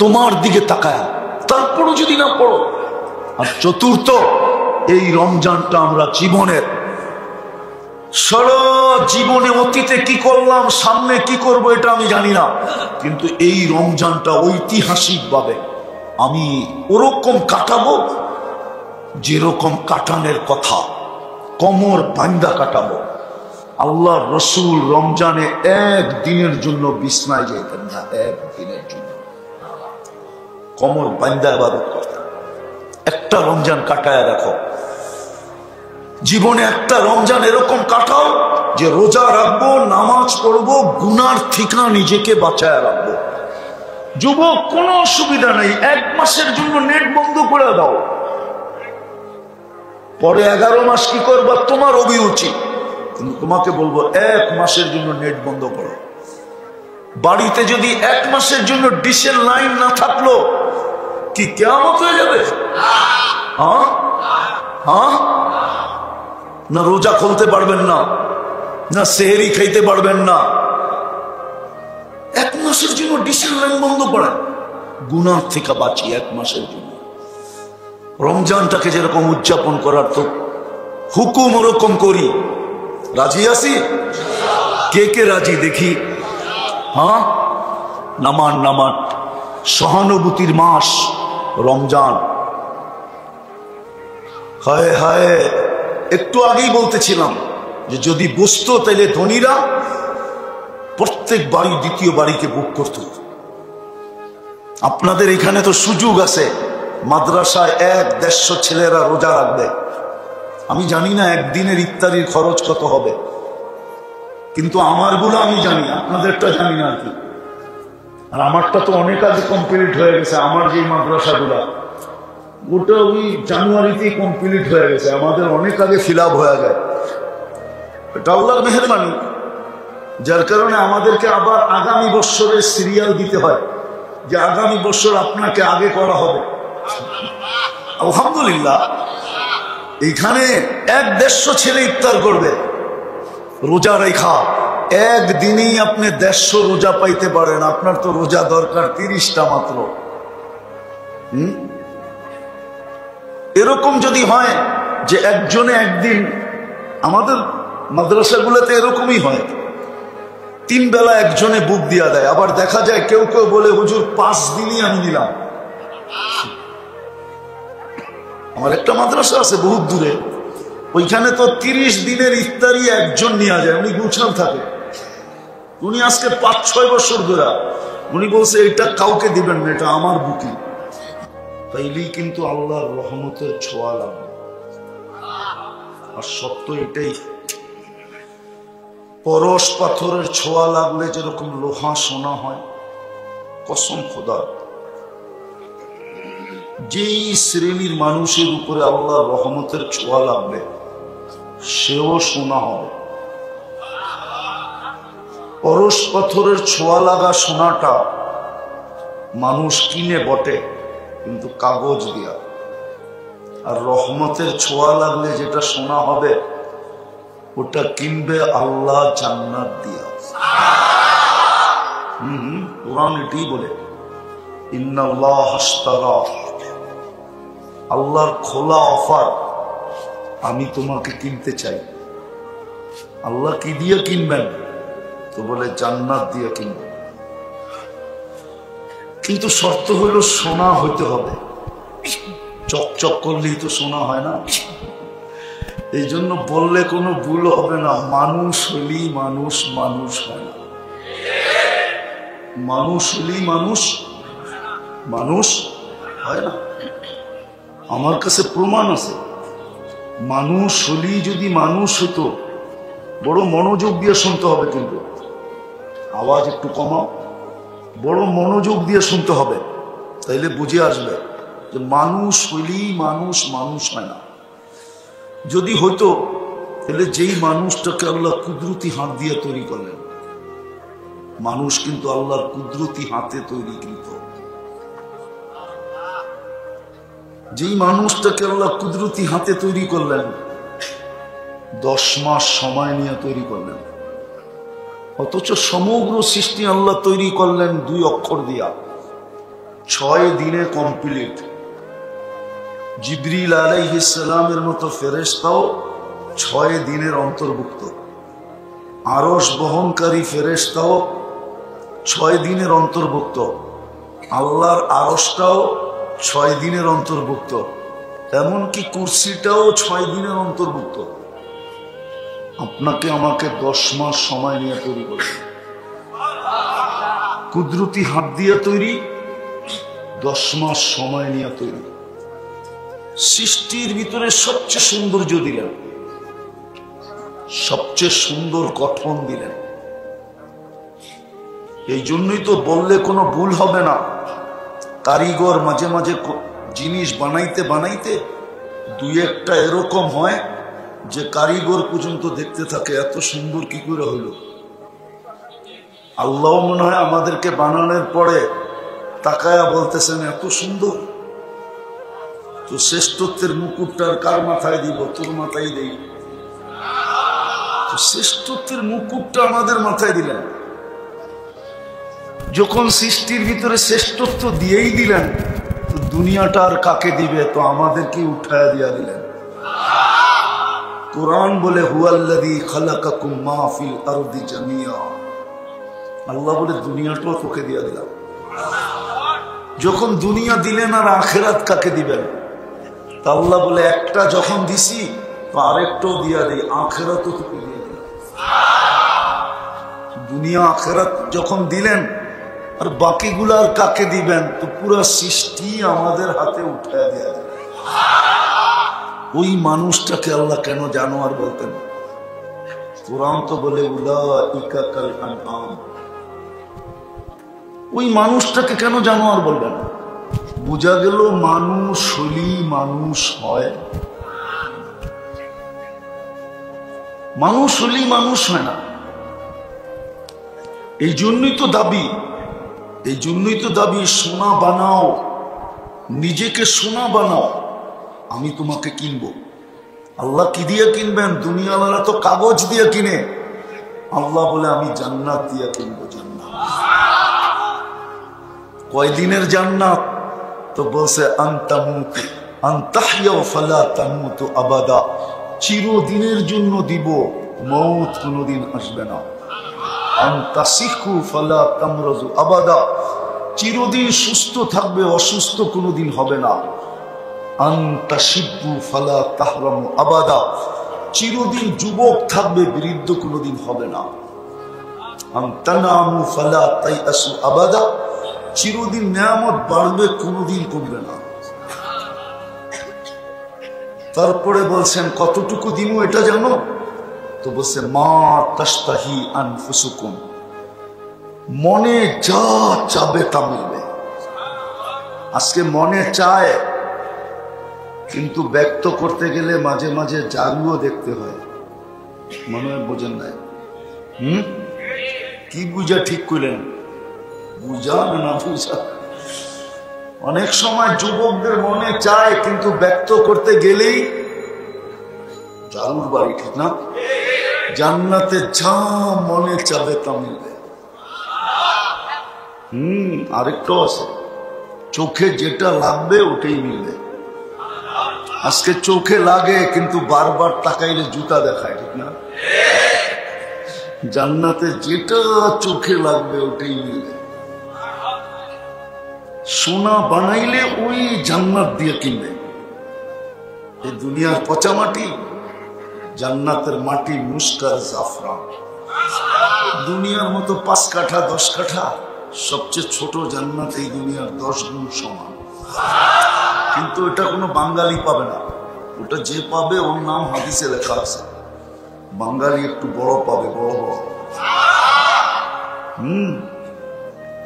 তোমার দিকে তাকায়, তারপরও যদি না পড়ো। আর চতুর্থ, এই রমজানটা আমরা জীবনের সারা জীবনে অতীতে কি করলাম, সামনে কি করব এটা আমি জানি না, কিন্তু এই রমজানটা ঐতিহাসিক ভাবে আমি ওরকম কাটাবো যেরকম কাটানের কথা, কমর বান্দা কাটাবো। আল্লাহ রসুল রমজানে একদিনের জন্য বিছনায় যেতেন না, একদিনের জন্য কমর বান্দা ইবাদত করতেন। একটা রমজান কাটায় দেখো, জীবনে একটা রমজান এরকম কাটাও যে রোজা রাখবো, নামাজ পড়বো, গুনার থেকে নিজেকে বাঁচায় রাখবো। যুবক, কোনো অসুবিধা নেই, 1 মাসের জন্য নেট বন্ধ করে দাও, পরে 11 মাস কি করবা তোমার অভিরুচি, কিন্তু তোমাকে বলবো 1 মাসের জন্য নেট বন্ধ করো। বাড়িতে যদি 1 মাসের জন্য ডিশের লাইন না থাকলো কি কিয়ামত হয়ে যাবে? হ্যাঁ হ্যাঁ, না রোজা খুলতে পারবেন না, না সেহরি খাইতে পারবেন না। 1 মাসের জন্য ডিশের লাইন বন্ধ করেন, গুনাহ থেকে বাঁচি 1 মাসের জন্য। রমজানটাকে যেরকম উদযাপন করার তো হুকুম ওরকম করি, রাজি আছি? কে কে রাজি দেখি? হ্যাঁ, নামান নামান। সহানুভূতির মাস রমজান। হায় হায়, একটু আগেই বলতেছিলাম যে যদি বুঝতো তাহলে ধনীরা প্রত্যেক বাড়ি দ্বিতীয় বাড়িকে বুক করত। আপনাদের এখানে তো সুযোগ আছে, মাদ্রাসায় 100-150 ছেলেরা রোজা রাখবে। আমি জানি না একদিনের ইফতারির খরচ কত হবে, কিন্তু আমারগুলো আমি জানি, আপনাদেরটা জানি না আর কি। আর আমারটা তো অনেক আগে কমপ্লিট হয়ে গেছে। আমার যে মাদ্রাসাগুলা ওটা ওই জানুয়ারিতেই কমপ্লিট হয়ে গেছে, আমাদের অনেক আগে ফিল আপ হয়ে যায়। এটা আল্লাহর মেহেরবানি, যার কারণে আমাদেরকে আবার আগামী বছরের সিরিয়াল দিতে হয় যে আগামী বছর আপনাকে আগে করা হবে। আলহামদুলিল্লাহ, এইখানে 100-150 ছেলে ইফতার করবে রোজা রেখা। একদিনেই আপনি 150 রোজা পাইতে পারেন। আপনার তো রোজা দরকার 30টা মাত্র। এরকম যদি হয় যে একজনে একদিন, আমাদের মাদ্রাসাগুলোতে এরকমই হয়, 3 বেলা একজনে বুক দিয়া দেয়। আবার দেখা যায় কেউ কেউ বলে হুজুর 5 দিনই আমি নিলাম। আমার একটা মাদ্রাসা আছে বহুত দূরে, ওইখানে তো 30 দিনের ইফতারি একজন নিয়ে যায়। উনি গুছান থাকে, উনি আজকে 5-6 বছর ধরে উনি বলছে এটা কাউকে দিবেন না, এটা আমার বুকি। তাইলেই কিন্তু আল্লাহর রহমতের ছোঁয়া লাগবে। আর সত্য এটাই, পরশ পাথরের ছোঁয়া লাগলে যেরকম লোহা সোনা হয়, কসম খোদা, যেই শ্রেণীর মানুষের উপরে আল্লাহর রহমতের ছোঁয়া লাগবে সেও সোনা হবে। পরশ পাথরের ছোঁয়া লাগা সোনাটা মানুষ কিনে বটে, কিন্তু কাগজ দিয়া। আর রহমতের ছোঁয়া লাগলে যেটা সোনা হবে ওটা কিনবে আল্লাহ জান্নাত দিয়া। কোরআন এটাই বলে, ইন্নাল্লাহ আশতারা, আল্লাহর খোলা অফার, আমি তোমাকে কিনতে চাই। আল্লাহ কি দিয়ে কিনবেন? তো বলে জান্নাত দিয়ে কিনবেন। কিন্তু শর্ত হইল সোনা হইতে হবে। চকচক করলেই তো সোনা হয় না। এই জন্য বললে কোনো ভুল হবে না, মানুষ হলেই মানুষ, মানুষ হয় না। মানুষ হলেই মানুষ, মানুষ হয় না। আমার কাছে প্রমাণ আছে, মানুষ হলেই যদি মানুষ হতো, বড় মনোযোগ দিয়ে শুনতে হবে, কিন্তু আওয়াজ একটু কমাও, বড় মনোযোগ দিয়ে শুনতে হবে, তাইলে বুঝে আসবে যে মানুষ হইলেই মানুষ, মানুষ হয় না। যদি হইতো তাহলে যেই মানুষটাকে আল্লাহ কুদরতি হাত দিয়ে তৈরি করলেন, মানুষ কিন্তু আল্লাহর কুদরতি হাতে তৈরি, কিন্তু যেই মানুষটাকে আল্লাহ কুদরতি হাতে তৈরি করলেন 10 মাস সময় নিয়ে তৈরি করলেন, অথচ সমগ্র সৃষ্টি আল্লাহ তৈরি করলেন 2 অক্ষর দিয়া, 6 দিনে কমপ্লিট। জিবরিল আলাইহিস সালামের মতো ফেরেশতাও 6 দিনের অন্তর্ভুক্ত। আরশ বহনকারী ফেরেশতাও 6 দিনের অন্তর্ভুক্ত। আল্লাহর আরশটাও 6 দিনের অন্তর্ভুক্ত। এমনকি কুরসিটাও 6 দিনের অন্তর্ভুক্ত। আপনাকে আমাকে 10 মাস সময় নিয়ে তৈরি করছে, কুদরতি হাত দিয়ে তৈরি, 10 মাস সময় নিয়ে তৈরি। সৃষ্টির ভিতরে সবচেয়ে সৌন্দর্য দিলেন, সবচেয়ে সুন্দর গঠন দিলেন। এই জন্যই তো বললে কোনো ভুল হবে না, কারিগর মাঝে মাঝে জিনিস বানাইতে বানাইতে 2-1টা এরকম হয় যে কারিগর পর্যন্ত দেখতে থাকে এত সুন্দর কি করে হইল। আল্লাহ মনে হয় আমাদেরকে বানানোর পরে তাকায়া বলতেছেন এত সুন্দর, তো শ্রেষ্ঠত্বের মুকুটটার কার মাথায় দিব? তোর মাথায় দেই। তো শ্রেষ্ঠত্বের মুকুটটা আমাদের মাথায় দিলেন। যখন সৃষ্টির ভিতরে শ্রেষ্ঠত্ব দিয়েই দিলেন, তো দুনিয়াটা আর কাকে দিবে? তো আমাদেরকে উঠায়া দিয়া দিলেন। কুরআন বলে হুয়াল্লাযী খালাকাকুম মা ফিল আরদি জামিয়া। আল্লাহ বলে দুনিয়াটাও তোকে দিয়ে দিলাম। যখন দুনিয়া দিলেন আর আখিরাত কাকে দিবেন? তা আল্লাহ বলে একটা যখন দিছি তো আরেকটাও দিয়া দেই, আখিরাতও তোকে দিয়ে দিলাম। দুনিয়া আখিরাত যখন দিলেন আর বাকিগুলো আর কাকে দিবেন? তো পুরো সৃষ্টি আমাদের হাতে উঠায় দেয়া দিলেন। ওই মানুষটাকে আল্লাহ কেন জানোয়ার বলতেন? কুরআন তো বলে উলাইকা কাল আনআম। ওই মানুষটাকে কেন জানোয়ার বলবেন? বোঝা গেল মানুষ হলেই মানুষ হয়, মানুষ হলেই মানুষ হয় না। এই জন্যই তো দাবি, এই জন্যই তো দাবি সোনা বানাও, নিজেকে সোনা বানাও, আমি তোমাকে কিনবো। আল্লাহ কি দিয়ে কিনবেন? দুনিয়াওয়ালা তো কাগজ দিয়ে কিনে, আল্লাহ বলে আমি জান্নাত দিয়ে কিনবো। জান্নাত কয়দিনের জান্নাত? তো বলছে আনতামুতু আনতাহইয়া ফালা তামুতু আবাদা, চিরদিনের জন্য দিব, মওত কোনদিন আসবে না। আনতাসিহু ফালা তামরাজু আবাদা, চিরদিন সুস্থ থাকবে, অসুস্থ কোনদিন হবে না। আনতাশিবু ফালা তাহরামু আবাদা, চিরদিন যুবক থাকবে, বৃদ্ধ কোনদিন হবে না। আনতানামু ফালা তাইয়াসু আবাদা, চিরদিন নিয়ামত বাড়বে, কোনদিন কমবে না। তারপরে বলছেন কতটুকু দিনও এটা জানো? তো বলছে মা তাশতাহি আনফুসুকুম, মনে যা চাবে তা মিলবে। আজকে মনে চায়, কিন্তু ব্যক্ত করতে গেলে মাঝে মাঝে জারুও দেখতে হয়। মনে হয় বোঝেন নাই? কি বুঝা ঠিক করলেন? বুঝা না বুঝা? অনেক সময় যুবকদের মনে চায়, কিন্তু ব্যক্ত করতে গেলেই জারুর বাড়ি, ঠিক না? জান্নাতে যা মনে চাবে তা মিলবে। আরেকটাও আছে, চোখে যেটা লাগবে ওটাই মিলবে। আজকে চোখে লাগে কিন্তু বারবার তাকাইলে জুতা দেখায়, ঠিক না? জান্নাতে যেটা চোখে লাগবে ওটাই মিলবে। সোনা বানাইলে ওই জান্নাত দিয়ে কিনবে। এই দুনিয়ার পচা মাটি, জান্নাতের মাটি মুস্কার জাফরান। দুনিয়ার মতো 5 কাঠা 10 কাঠা, সবচেয়ে ছোট জান্নাত এই দুনিয়ার 10 গুণ সমান। কিন্তু এটা কোনো বাঙালি পাবে না, ওটা যে পাবে ওর নাম হাদিসে লেখা আছে। বাঙালি একটু বড় পাবে, বড় বড়।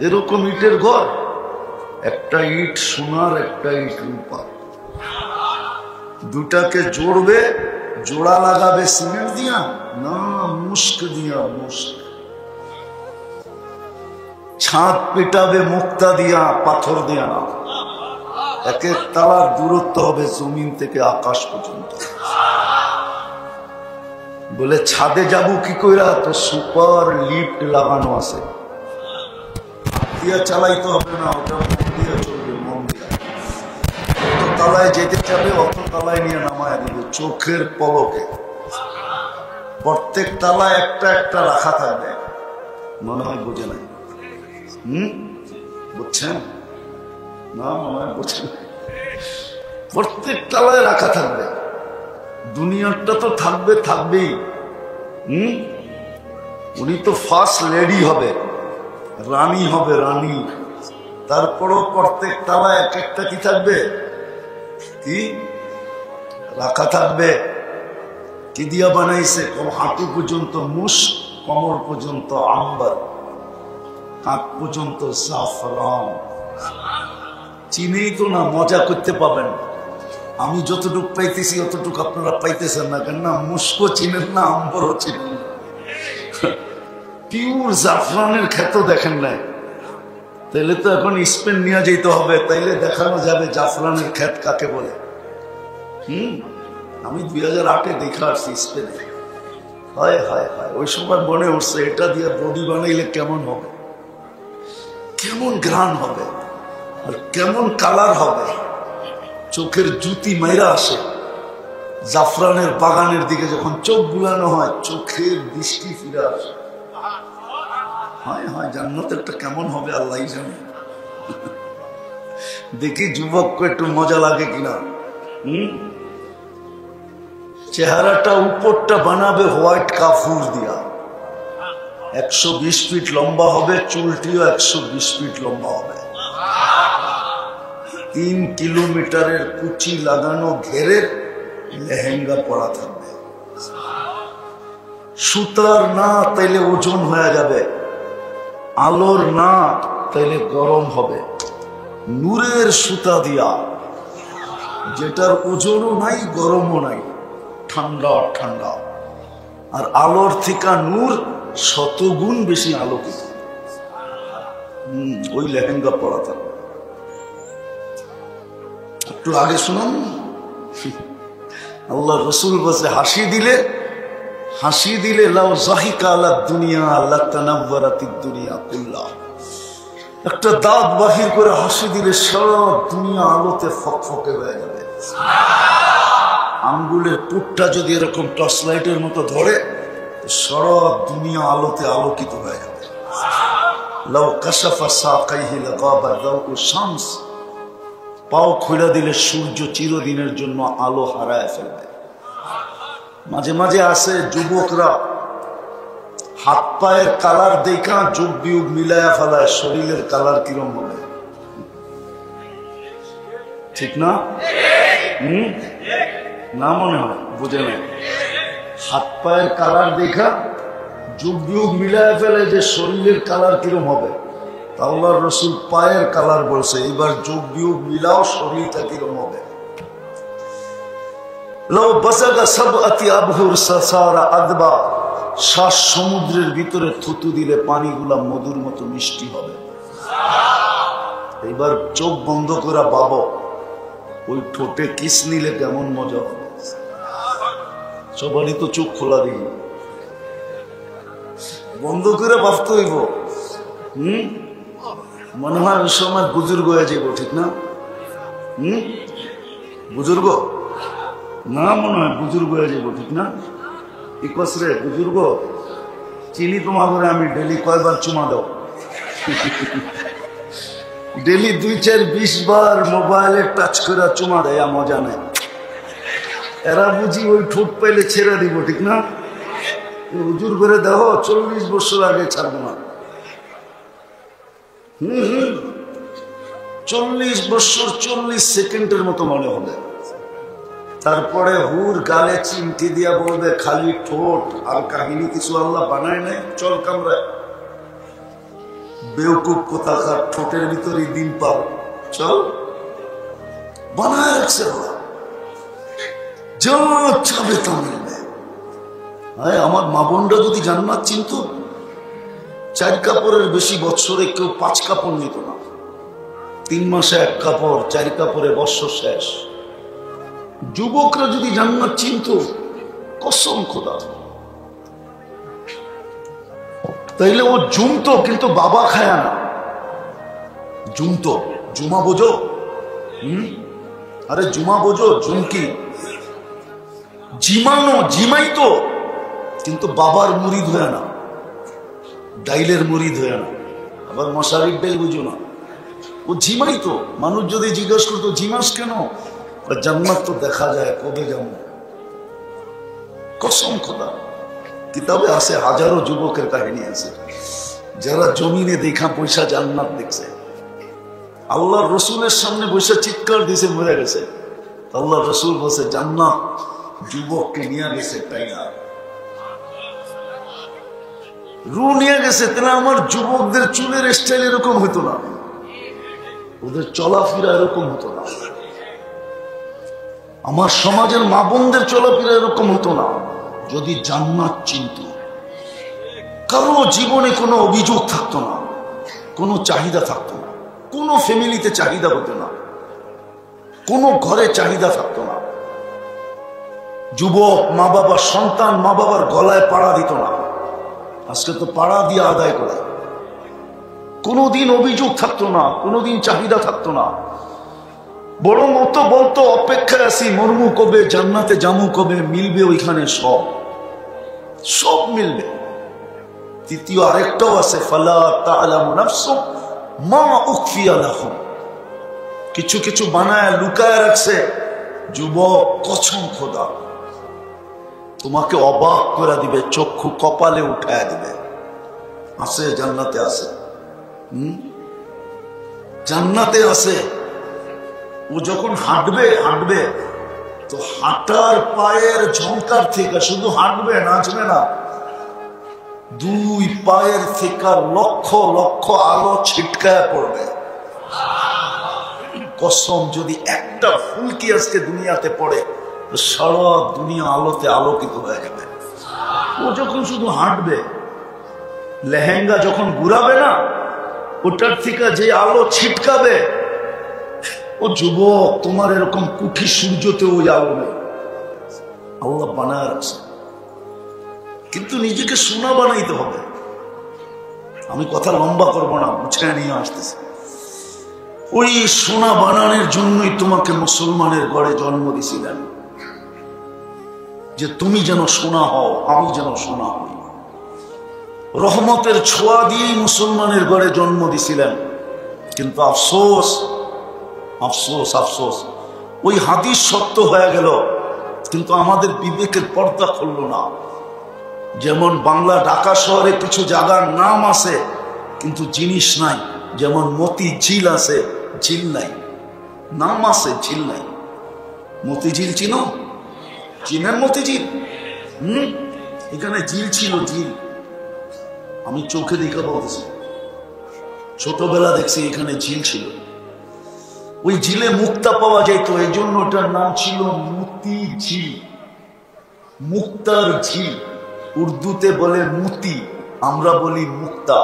এরকম ইটের ঘর, একটা ইট সোনার, একটা ইট রূপা, দুটাকে জোড়বে, জোড়া লাগাবে সিমেন্ট দিয়া না মুস্ক দিয়া, মুস্ক। ছাদ পেটাবে মুক্তা দিয়া, পাথর দিয়া না। এক এক তালার দূরত্ব হবে জমিন থেকে আকাশ পর্যন্ত। বলে ছাদে যাবো কি কইরা? তো সুপার লিফট লাগানো আছে, দিয়া চালাইতে হবে না, ওটা মন দিয়ে চলবে, মন দিয়া। যত তালায় যেতে যাবে অত তালায় নিয়ে নামায় দিবে চোখের পলকে। প্রত্যেক তালায় একটা একটা রাখা থাকবে। মনে হয় বোঝে নাই? বুঝছেন না? মনে হয় বোঝেন। প্রত্যেক তালায় রাখা থাকবে। দুনিয়াটা তো থাকবে, থাকবেই। উনি তো ফার্স্ট লেডি হবে, রানী হবে, রানী। তারপরও প্রত্যেক তালায় এক একটা কি থাকবে? কি রাখা থাকবে? কি দিয়া বানাইছে? হাঁটু পর্যন্ত মুস, কোমর পর্যন্ত আম্বার, হাত পর্যন্ত জাফরান। চিনেই তো না, মজা করতে পাবেন। আমি যতটুকু পাইতেছি অতটুকু আপনারা পাইতেছেন না, কেন না? মুস্কো চিনেন না, আম্বরও চিনেন না। পিওর জাফরানের ক্ষেত দেখেন নাই? তাইলে তো এখন স্পেন নিয়ে যেতে হবে, তাইলে দেখানো যাবে জাফরানের ক্ষেত কাকে বলে। আমি 2008-এ দেখে আসছি স্পেনে। হায় হায় হায়, ওই সময় মনে উঠছে এটা দিয়ে বডি বানাইলে কেমন হবে, কেমন ঘ্রাণ হবে, আর কেমন কালার হবে। চোখের জুতি মাইরা আসে। জাফরানের বাগানের দিকে যখন চোখ বুলানো হয়, চোখের দৃষ্টি ফিরে আসে। হয় হয় জান্নাত একটা কেমন হবে আল্লাহ জানে। দেখি যুবককে একটু মজা লাগে কিনা। চেহারাটা উপরটা বানাবে হোয়াইট কাফুর দিয়া, 120 ফিট লম্বা হবে, চুলটিও 120 ফিট লম্বা হবে, 3 কিলোমিটারের কুচি লাগানো ঘেরের লেহেঙ্গা পরা থাকবে। সুতার না তাইলে ওজন হয়ে যাবে, আলোর না তাইলে গরম হবে, নূরের সুতা দিয়া, যেটার ওজনও নাই গরমও নাই, ঠান্ডা ঠান্ডা। আর আলোর থেকে নূর 100 গুণ বেশি আলোকিত। ওই লেহেঙ্গা পরা থাকবে। একটু আগে শুনুন, আল্লাহ রসুল বসে হাসি দিলে লাউ যাহিকা আলা দুনিয়া লাতানাওয়ারাতিদ দুনিয়া কুল্লাহ। একটা দাঁত বাহির করে হাসি দিলে সারা দুনিয়া আলোতে ফকফকে হয়ে যাবে। আঙ্গুলের পুটটা যদি এরকম টর্চ লাইটের মতো ধরে, সারা দুনিয়া আলোতে আলোকিত হয়ে যাবে। লাউ কাশাফা সাকাইহি লাগাবা দাউ শামস। পাও খুলে দিলে সূর্য চিরদিনের জন্য আলো হারায় ফেলবে। মাঝে মাঝে আসে যুবকরা হাত পায়ের কালার দেখা যোগ বিয়োগ মিলায়া ফেলায়, শরীরের কালার কিরম হবে, ঠিক না? না মনে হয় বুঝে নেই। হাত পায়ের কালার দেখা যোগ বিয়োগ মিলায়া ফেলে যে শরীরের কালার কিরম হবে। আল্লাহর রসুল পায়ের কালার বলছে, এবার যোগ বিয়োগ মিলাও শরীরটা কিরম হবে। শ্বাস সমুদ্রের ভিতরে থুতু দিলে পানিগুলা মধুর মতো মিষ্টি হবে। এবার চোখ বন্ধ করে ভাবো, ওই ঠোঁটে কিস নিলে কেমন মজা হবে। সবারই তো চোখ খোলা দিই, বন্ধ করে ভাবতে হইব। মনে হয় ওই সময় বুজুর্গ হয়ে যাবো, ঠিক না? বুজুর্গ না, মনে হয় বুজুর্গ হয়ে যাবো, ঠিক না? রে বুজুর্গ, চিনি তোমার ঘরে আমি ডেলি কয়বার চুমা দাও? ডেলি 2, 4, 20 বার মোবাইলে টাচ করে চুমা দেয়, মজা নেই। এরা বুঝি ওই ঠোঁট পাইলে ছেড়ে দিব, ঠিক না? হুজুর করে দেখো 40 বছর আগে ছাড়বো না। 40 বছর 40 সেকেন্ডের মতো মনে হবে। তারপরে হুর গালে চিমটি দিয়া বলবে খালি ঠোঁট, আর কাহিনী কিছু আল্লাহ বানায় নাই। চল কামরায়, বেউকুব কোথাকার, ঠোঁটের ভিতরে দিন পাল, চল বানায় রাখছে আল্লাহ, যা চাবে তা মিলবে। আমার মা বোনরা যদি জান্নাত চিনত, 4 কাপড়ের বেশি বছরে কেউ 5 কাপড় নিত না। 3 মাসে 1 কাপড়, 4 কাপড়ে বৎসর শেষ। যুবকরা যদি জান্নাত চিনত, কসম খোদা, তাইলে ও জুমতো, কিন্তু বাবা খায় না। জুমতো, জুমা বোঝো? আরে জুমা বোঝো? জুমকি জিমানো, জিমাইতো, কিন্তু বাবার মুরিদ হয়ে না, ডাইলের মুরিদ হয়ে না। আবার মশারির ডাইল বুঝো না, ও জিমাইতো। মানুষ যদি জিজ্ঞাসা করতো জিমাস কেন, জান্নাত তো দেখা যায়, কবে যাব? কসম খোদা, কিতাবে আছে, হাজারো যুবকের কাহিনী আছে যারা জমিনে দেখা পয়সা জান্নাত দেখছে। আল্লাহর রসুলের সামনে বসে চিৎকার দিছে, মরে গেছে। আল্লাহর রসুল বসে জান্নাত যুবককে নিয়ে গেছে, তাই না? রু নিয়ে গেছে। তাহলে আমার যুবকদের চুলের স্টাইল এরকম হতো না, ওদের চলাফেরা এরকম হতো না, আমার সমাজের মা বোনদের চলাফেরা এরকম হতো না যদি জান্নাত চিনত। কারো জীবনে কোনো অভিযোগ থাকতো না, কোনো চাহিদা থাকতো না, কোনো ফ্যামিলিতে চাহিদা হতো না, কোনো ঘরে চাহিদা থাকতো না। যুবক মা বাবা, সন্তান মা বাবার গলায় পাড়া দিত না। আজকে তো পাড়া দিয়ে আদায় করে। কোনোদিন অভিযোগ থাকতো না, কোনোদিন চাহিদা থাকতো না। বড় মতো বলতো অপেক্ষায় আছি, মরমু কবে, জান্নাতে জামু কবে, মিলবে ওইখানে সব, সব মিলবে। তৃতীয় আরেকটাও আছে, ফালা তা'লামু নাফসুম মা উখফিয়া লাহুম, কিছু কিছু বানায় লুকায় রাখছে। যুবক, কসম খোদা, তোমাকে অবাক করে দিবে, চক্ষু কপালে উঠায় দিবে। আছে, জান্নাতে আছে, জান্নাতে আছে। ও যখন হাঁটবে হাঁটবে তো হাঁটার পায়ের ঝংকার থেকে শুধু হাঁটবে, নাচবে না, দুই পায়ের থেকে লক্ষ লক্ষ আলো ছিটকায় পড়বে। কসম, যদি একটা ফুলকি আজকে দুনিয়াতে পড়ে তো সারা দুনিয়া আলোতে আলোকিত হয়ে যাবে। ও যখন শুধু হাঁটবে, লেহেঙ্গা যখন ঘুরাবে না, ওটার থেকে যে আলো ছিটকাবে, ও যুবক, তোমার এরকম কুঠি সূর্যতে ওই আলো নেই, আল্লাহ বানায় রাখছে। কিন্তু নিজেকে সোনা বানাইতে হবে। আমি কথা লম্বা করবো না, মুছে নিয়ে আসতেছি। ওই সোনা বানানোর জন্যই তোমাকে মুসলমানের ঘরে জন্ম দিয়েছিলেন, যে তুমি যেন সোনা হও, আমি যেন সোনা হই। রহমতের ছোঁয়া দিয়েই মুসলমানের ঘরে জন্ম দিয়েছিলেন। কিন্তু আফসোস, আফসোস, আফসোস, ওই হাদিস সত্য হয়ে গেল, কিন্তু আমাদের বিবেকের পর্দা খুলল না। যেমন বাংলা ঢাকা শহরে কিছু জায়গার নাম আছে কিন্তু জিনিস নাই, যেমন মতি ঝিল আছে, ঝিল নাই, নাম আছে, ঝিল নাই। মতি ঝিল চিনো? চিনেন মতি ঝিল? এখানে ঝিল ছিল, ঝিল, আমি চোখে দেখে বলতেছি, ছোটবেলা দেখছি এখানে ঝিল ছিল। ওই ঝিলে মুক্তা পাওয়া যেত, এই জন্য ওটার নাম ছিল মতি ঝিল, মুক্তার ঝিল। উর্দুতে বলে মুতি, আমরা বলি মুক্তা।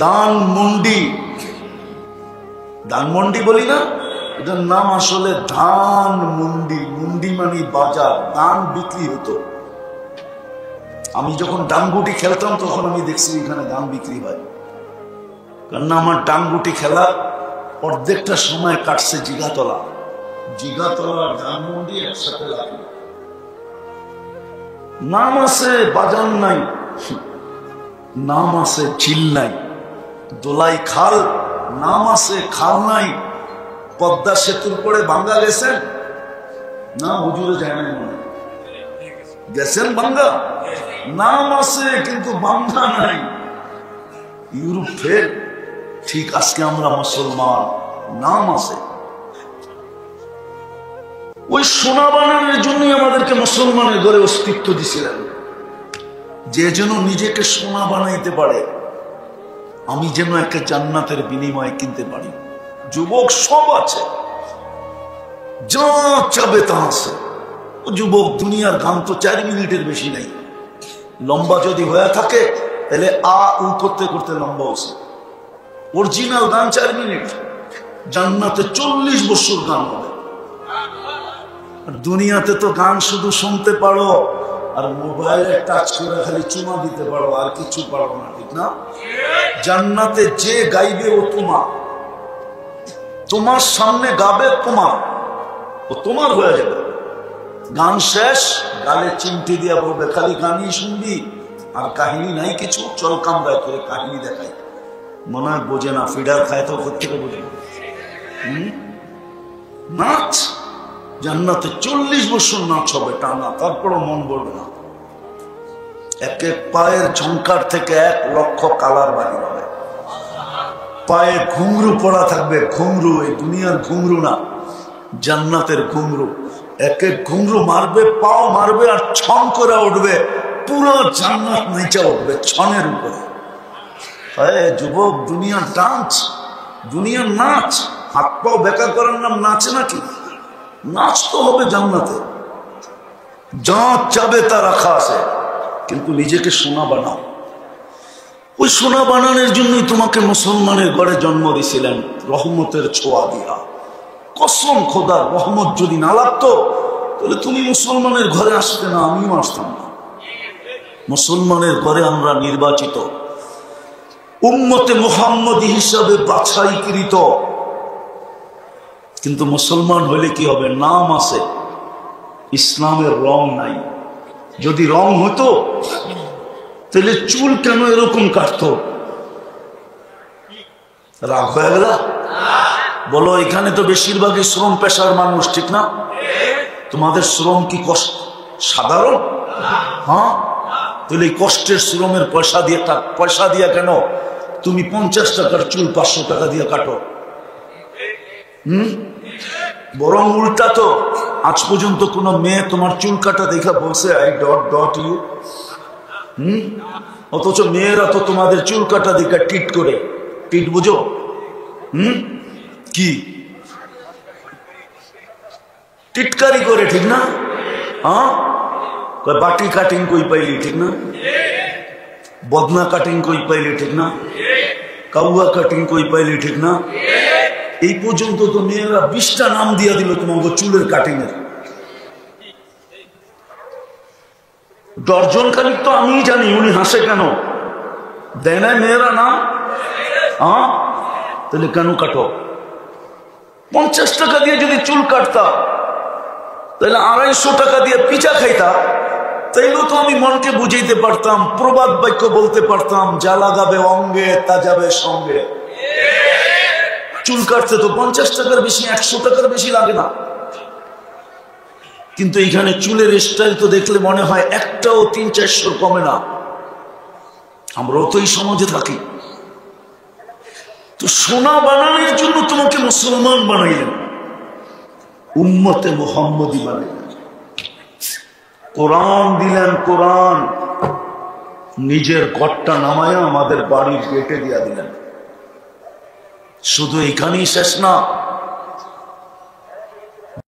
ধানমন্ডি, ধানমন্ডি বলি না, এটার নাম আসলে ধানমন্ডি। মুন্ডি মানে বাজার, ধান বিক্রি হতো। আমি যখন ডাঙ্গুটি খেলতাম তখন আমি দেখছি এখানে ধান বিক্রি হয়, কারণ আমার ডাঙ্গুটি খেলা অর্ধেকটা সময় কাটছে জিগাতলা। জিগাতলা আর ধানমন্ডি একসাথে লাগলো। নাম আছে, বাজার নাই, নাম আছে, ঝিল নাই। দোলাই খাল, নাম আছে, খাল নাই। পদ্মা সেতুর পরে ভাঙ্গা গেছেন না? হুজুরে যায় না, গেছেন ভাঙ্গা? নাম আছে কিন্তু ভাঙ্গা নাই। ইউরোপ ফের ঠিক, আজকে আমরা মুসলমান, নাম আছে। ওই সোনা বানানোর জন্যই আমাদেরকে মুসলমানের ঘরে অস্তিত্ব দিছিলেন, যে যেন নিজেকে সোনা বানাইতে পারে, আমি যেন একটা জান্নাতের বিনিময়ে কিনতে পারি। যুবক, সব আছে, যা চাবে তা আছে। যুবক, দুনিয়ার গান তো 4 মিনিটের বেশি নাই। লম্বা যদি হয়ে থাকে তাহলে আ উ করতে করতে লম্বা হচ্ছে। অরিজিনাল গান 4 মিনিট, জান্নাতে 40 বছর গান হবে। দুনিয়াতে তো গান শুধু শুনতে পারো আর মোবাইলে টাচ করে খালি চুমা দিতে পারো, আর কিছু পারো না, ঠিক না? জান্নাতে যে গাইবে ও তোমার, তোমার সামনে গাবে তোমার, ও তোমার হয়ে যাবে। গান শেষ, গালে চিমটি দিয়া পড়বে, খালি গানই শুনবি আর কাহিনী নাই কিছু। চল কামড়ায় করে কাহিনী দেখাই, মনে হয় বোঝে না, ফিডার খায় তো থেকে বোঝে। নাচ জান্নাতে 40 বছর নাচ হবে টানা, তারপরও মন বলবে না। এক এক পায়ের ঝংকার থেকে 1 লক্ষ কালার বাড়ি হবে। পায়ে ঘুংরু পড়া থাকবে, ঘুংরু, এই দুনিয়ার ঘুংরু না, জান্নাতের ঘুংরু। এক এক ঘুংরু মারবে, পাও মারবে আর ছন করে উঠবে, পুরো জান্নাত নিচে উঠবে ছনের উপরে। যুবক, দুনিয়ার ডান্স, দুনিয়ার নাচ, হাত পাও বেকা করার নাম নাচ নাকি? নাচ তো হবে জান্নাতে, যা চাবে তা রাখা আছে, কিন্তু নিজেকে সোনা বানাও। ওই সোনা বানানোর জন্যই তোমাকে মুসলমানের ঘরে জন্ম দিয়েছিলেন, রহমতের ছোঁয়া দিয়া। কসম খোদার, রহমত যদি না লাগতো তাহলে তুমি মুসলমানের ঘরে আসতে না, আমিও আসতাম না। মুসলমানের ঘরে আমরা নির্বাচিত, উম্মতে মুহাম্মদী হিসাবে বাছাইকৃত, কিন্তু মুসলমান হইলে কি হবে? নাম আছে, ইসলামের রং নাই। যদি রং হতো তাহলে চুল কেন এরকম কাটতো? রাগ হয়ে গেল? বলো, এখানে তো বেশিরভাগই শ্রম পেশার মানুষ, ঠিক না? তোমাদের শ্রম কি কষ্ট সাধারণ? হ্যাঁ, তাহলে এই কষ্টের শ্রমের পয়সা দিয়ে কেন তুমি 50 টাকার চুল 500 টাকা দিয়ে কাটো? বরং উল্টা তো, আজ পর্যন্ত কোন মেয়ে তোমার চুল কাটা দেখা বলছে আই ডট ডট ইউ? অথচ মেয়েরা তো তোমাদের চুল কাটা দেখা টিট করে। টিট বুঝো? কি টিটকারি করে, ঠিক না? হ্যাঁ, বাটি কাটিং কই পাইলি, ঠিক না? বদনা কাটিং কই পাইলি, ঠিক না? কাউয়া কাটিং কই পাইলি, ঠিক না? এই পর্যন্ত তো মেয়েরা 20টা নাম দিয়া দিল তোমাকে চুলের কাটিং এর। ডর্জন খানিক তো আমি জানি। উনি হাসে কেন? দেয় না মেয়েরা নাম? হ্যাঁ, তাহলে কেন কাটো? 50 টাকা দিয়ে যদি চুল কাটতা, তাহলে 250 টাকা দিয়ে পিঠা খাইতা, তাইলেও তো আমি মনকে বুঝাইতে পারতাম, প্রবাদ বাক্য বলতে পারতাম, যা লাগাবে অঙ্গে তা যাবে সঙ্গে। চুল কাটতে তো 50 টাকার বেশি, 100 টাকার বেশি লাগে না। কিন্তু এখানে চুলের স্টাইল তো দেখলে মনে হয় একটাও 300-400 কমে না। আমরাও তো এই সমাজে থাকি। তো সোনা বানানোর জন্য তোমাকে মুসলমান বানাইলেন, উম্মতে মুহাম্মদী বানাইলেন, কোরআন দিলেন। কোরআন নিজের ঘরটা নামায়া আমাদের বাড়ির গেটে দিয়া দিলেন। শুধু এখানেই শেষ না,